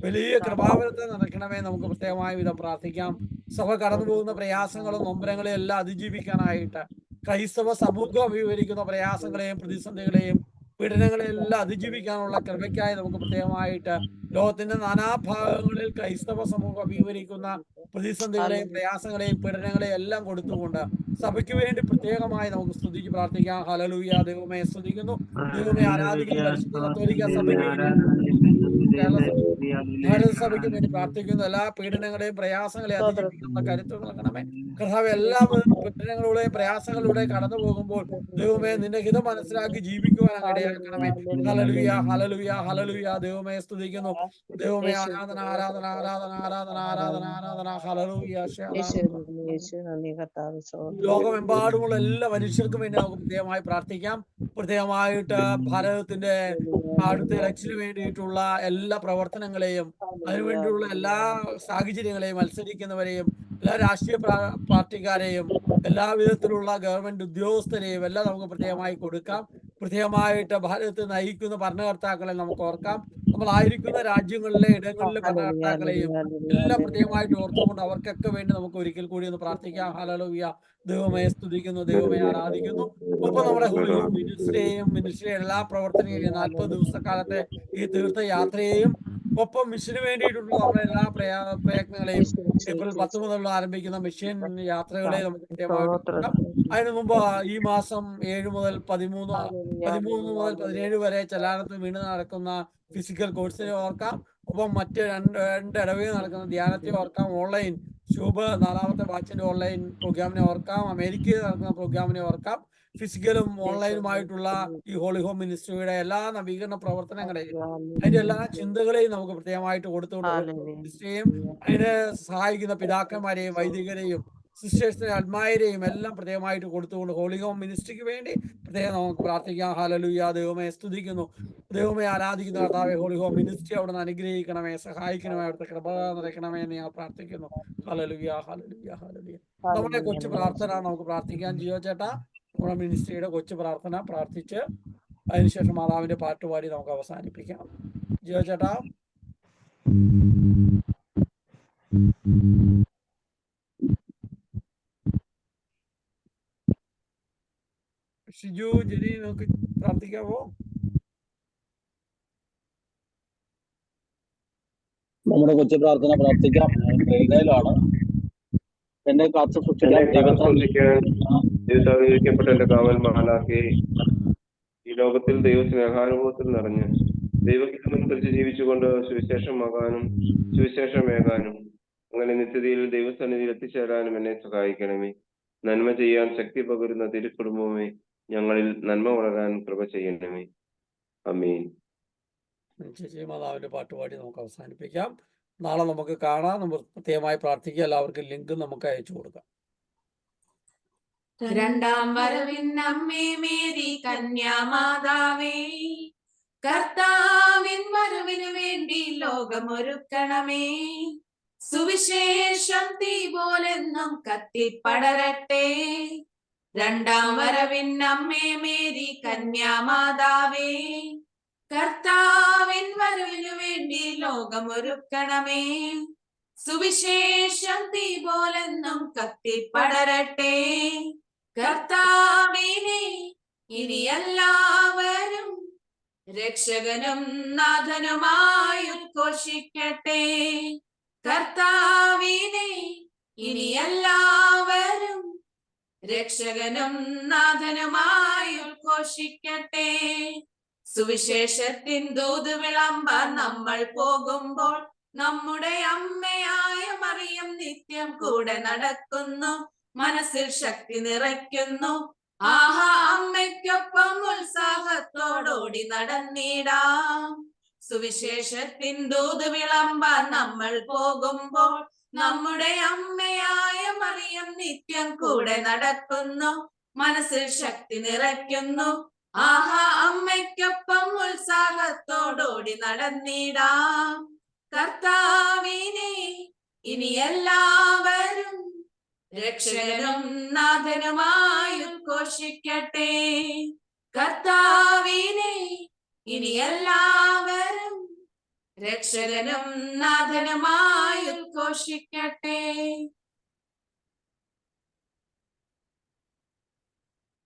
Speaker 2: വലിയ കൃപാവരത്തെ നിറയ്ക്കണമേ നമുക്ക് പ്രത്യേകമായ വിധം പ്രാർത്ഥിക്കാം. സഭ കടന്നു പോകുന്ന പ്രയാസങ്ങളും നൊമ്പരങ്ങളും എല്ലാം അതിജീവിക്കാനായിട്ട് ക്രൈസ്തവ സമൂഹം അഭിമുഖീകരിക്കുന്ന പ്രയാസങ്ങളെയും പ്രതിസന്ധികളെയും പീഡനങ്ങളെല്ലാം അതിജീവിക്കാനുള്ള കൃപയ്ക്കായി നമുക്ക് പ്രത്യേകമായിട്ട് ലോകത്തിന്റെ നാനാഭാഗങ്ങളിൽ ക്രൈസ്തവ സമൂഹം അഭിമുഖീകരിക്കുന്ന പ്രതിസന്ധികളെയും പ്രയാസങ്ങളെയും പീഡനങ്ങളെയും എല്ലാം കൊടുത്തുകൊണ്ട് സഭയ്ക്ക് വേണ്ടി പ്രത്യേകമായി നമുക്ക് സ്തുതിച്ച് പ്രാർത്ഥിക്കാം. ഹല്ലേലൂയ. ദൈവമേ സ്തുതിക്കുന്നു. ദൈവമേ ആരാധിക്കുന്ന പരിശുദ്ധ കത്തോലിക്ക സഭയ്ക്ക് ഭാരത സഭയ്ക്ക് വേണ്ടി പ്രാർത്ഥിക്കുന്നു. എല്ലാ പീഡനങ്ങളെയും പ്രയാസങ്ങളെയും അതിജീവിക്കുന്ന കരുത്ത് നൽകണമേ. കർത്താവ് എല്ലാ പീഡനങ്ങളുടെയും പ്രയാസങ്ങളിലൂടെ കടന്നു പോകുമ്പോൾ ദൈവമേ നിന്റെ ഹിതം മനസ്സിലാക്കി ജീവിക്കുവാൻ ഇടയാക്കണമേ. Hallelujah, hallelujah, hallelujah. ദൈവമേ സ്തുതിക്കുന്നു. ദൈവമേ ആരാധന, ആരാധന, ആരാധന, ആരാധന, ആരാധന, ആരാധന. ഹല്ലേലൂയ. ലോകമെമ്പാടുമുള്ള എല്ലാ മനുഷ്യർക്കും വേണ്ടി നമുക്ക് പ്രത്യേകമായി പ്രാർത്ഥിക്കാം. പ്രത്യേകമായിട്ട് ഭാരതത്തിന്റെ അടുത്ത ഇലക്ഷന് വേണ്ടിയിട്ടുള്ള എല്ലാ പ്രവർത്തനങ്ങളെയും അതിനുവേണ്ടിയുള്ള എല്ലാ സാഹചര്യങ്ങളെയും മത്സരിക്കുന്നവരെയും എല്ലാ രാഷ്ട്രീയ പാർട്ടിക്കാരെയും എല്ലാ വിധത്തിലുള്ള ഗവൺമെന്റ് ഉദ്യോഗസ്ഥരെയും എല്ലാം നമുക്ക് പ്രത്യേകമായി കൊടുക്കാം. പ്രത്യേകമായിട്ട് ഭാരതത്തെ നയിക്കുന്ന ഭരണകർത്താക്കളെ നമുക്ക് ഓർക്കാം. നമ്മളായിരിക്കുന്ന രാജ്യങ്ങളിലെ ഇടങ്ങളിലെ ഭരണകർത്താക്കളെയും എല്ലാം പ്രത്യേകമായിട്ട് ഓർത്തുകൊണ്ട് അവർക്കൊക്കെ വേണ്ടി നമുക്ക് ഒരിക്കൽ കൂടി ഒന്ന് പ്രാർത്ഥിക്കാം. ഹല്ലേലൂയ. ദൈവമേ സ്തുതിക്കുന്നു. ദൈവമേ ആരാധിക്കുന്നു. ഒപ്പം നമ്മുടെ മിനിസ്ട്രിയുടെ എല്ലാ പ്രവർത്തനങ്ങളെയും 40 ദിവസക്കാലത്തെ ഈ തീർത്ഥയാത്രയെയും ഒപ്പം മിഷന് വേണ്ടിയിട്ടുള്ള നമ്മുടെ എല്ലാ പ്രയത്നങ്ങളെയും ഏപ്രിൽ 10 മുതൽ ആരംഭിക്കുന്ന മിഷൻ യാത്രകളെ നമുക്ക് കൃത്യമായിട്ട് നോക്കാം. അതിനു മുമ്പ് ഈ മാസം 7 മുതൽ 13 മുതൽ 17 വരെ ചെല്ലാനത്ത് വീണ്ടും നടക്കുന്ന ഫിസിക്കൽ കോഴ്സിനെ ഓർക്കാം. ഒപ്പം മറ്റ് രണ്ട് ഇടവയിൽ നടക്കുന്ന ധ്യാനത്തെ ഓർക്കാം. ഓൺലൈൻ ശുഭ 4ാമത്തെ ബാച്ചിന്റെ ഓൺലൈൻ പ്രോഗ്രാമിനെ ഓർക്കാം. അമേരിക്കയിൽ നടക്കുന്ന പ്രോഗ്രാമിനെ ഓർക്കാം. ഫിസിക്കലും ഓൺലൈനുമായിട്ടുള്ള ഈ ഹോളി ഹോം മിനിസ്ട്രിയുടെ എല്ലാ നവീകരണ പ്രവർത്തനങ്ങളെയും അതിന്റെ എല്ലാ ചിന്തകളെയും നമുക്ക് പ്രത്യേകമായിട്ട് കൊടുത്തുകൊണ്ട് മിനിസ്ട്രിയെയും അതിനെ സഹായിക്കുന്ന പിതാക്കന്മാരെയും വൈദികരെയും സിസ്റ്റേഴ്സിനെ അൽമായരെയും എല്ലാം പ്രത്യേകമായിട്ട് കൊടുത്തുകൊണ്ട് ഹോളി ഹോം മിനിസ്ട്രിക്ക് വേണ്ടി പ്രത്യേകം നമുക്ക് പ്രാർത്ഥിക്കാം. ഹല്ലേലൂയ. ദൈവമേ സ്തുതിക്കുന്നു. ദൈവമേ ആരാധിക്കുന്ന കർത്താവേ ഹോളി ഹോം മിനിസ്ട്രി അവിടെ നിന്ന് അനുഗ്രഹിക്കണമേ, സഹായിക്കണമേ, അവിടുത്തെ കൃപ നിറയ്ക്കണമേ എന്ന് ഞാൻ പ്രാർത്ഥിക്കുന്നു. Hallelujah, hallelujah, hallelujah. നമ്മുടെ കൊച്ചു പ്രാർത്ഥന നമുക്ക് പ്രാർത്ഥിക്കാം. ജിയോ ചേട്ടാ നമ്മുടെ മിനിസ്ട്രിയുടെ കൊച്ചു പ്രാർത്ഥന പ്രാർത്ഥിച്ച് അതിനുശേഷം മാതാവിന്റെ പാട്ടുപാടി നമുക്ക് അവസാനിപ്പിക്കാം. ജിയോ ചേട്ടാ. ഷിജു, ജെനി നമുക്ക് പ്രാർത്ഥിക്കാവോ?
Speaker 6: നമ്മുടെ കൊച്ചു പ്രാർത്ഥന പ്രാർത്ഥിക്കാം. ട്രെയിനിലാണ് എന്നെ കാത്തു
Speaker 3: സൂക്ഷിക്കാൻ എന്റെ കാവൽ മാലാഖേ, ഈ ലോകത്തിൽ ദൈവ സ്നേഹാനുഭവത്തിൽ നിറഞ്ഞ് ദൈവഹിതമനുസരിച്ച് ജീവിച്ചുകൊണ്ട് സുവിശേഷമാകാനും സുവിശേഷമേകാനും അങ്ങനെ നിത്യതയിൽ ദൈവസന്നിധിയിൽ എത്തിച്ചേരാനും എന്നെ സഹായിക്കണമേ. നന്മ ചെയ്യാൻ ശക്തി പകരുന്ന തിരുക്കുടുംബമേ, ഞങ്ങളിൽ നന്മ വളരാൻ കൃപ ചെയ്യണമേ. ആമേൻ.
Speaker 2: മാതാവിന്റെ പാട്ടുപാടി നമുക്ക് അവസാനിപ്പിക്കാം. നാളെ നമുക്ക് കാണാം. നമ്മൾ പ്രത്യേകമായി പ്രാർത്ഥിക്കുക. എല്ലാവർക്കും ലിങ്ക് നമുക്ക് അയച്ചു കൊടുക്കാം.
Speaker 1: രണ്ടാം വരവിൻ അമ്മേ മേരി കന്യാമാതാവേ, കർത്താവിൻ വരവിനു വേണ്ടി ലോകമൊരുക്കണമേ. സുവിശേഷം തീ പോലെന്നും കത്തിപ്പടരട്ടെ. രണ്ടാം വരവിൻ അമ്മേ മേരി കന്യാമാതാവേ, കർത്താവിൻ വരവിനു വേണ്ടി ലോകമൊരുക്കണമേ. സുവിശേഷം തീ പോലെന്നും കത്തിപ്പടരട്ടെ. കർത്താവിനെ ഇനി എല്ലാവരും രക്ഷകനും നാഥനുമായി ഉദ്ഘോഷിക്കട്ടെ. കർത്താവിനെ ഇനി എല്ലാവരും രക്ഷകനും നാഥനുമായി ഉദ്ഘോഷിക്കട്ടെ. സുവിശേഷത്തിൻ ദൂത് വിളമ്പാൻ നമ്മൾ പോകുമ്പോൾ നമ്മുടെ അമ്മയായ മറിയം നിത്യം കൂടെ നടക്കുന്നു, മനസ്സിൽ ശക്തി നിറയ്ക്കുന്നു. ആഹാ, അമ്മയ്ക്കൊപ്പം ഉത്സാഹത്തോടോടി നടന്നിടാം. സുവിശേഷത്തിൻ ദൂത് വിളമ്പാൻ നമ്മൾ പോകുമ്പോൾ നമ്മുടെ അമ്മയായ മറിയം നിത്യം കൂടെ നടക്കുന്നു, മനസ്സിൽ ശക്തി നിറയ്ക്കുന്നു. ആഹാ, അമ്മയ്ക്കൊപ്പം ഉത്സാഹത്തോടോടി നടന്നിടാം. കർത്താവിനെ ഇനി എല്ലാവരും രക്ഷകനും നാഥനുമായി ഉദ്ഘോഷിക്കട്ടെ. കർത്താവിനെ ഇനി എല്ലാവരും രക്ഷകനും നാഥനുമായി ഉദ്ഘോഷിക്കട്ടെ.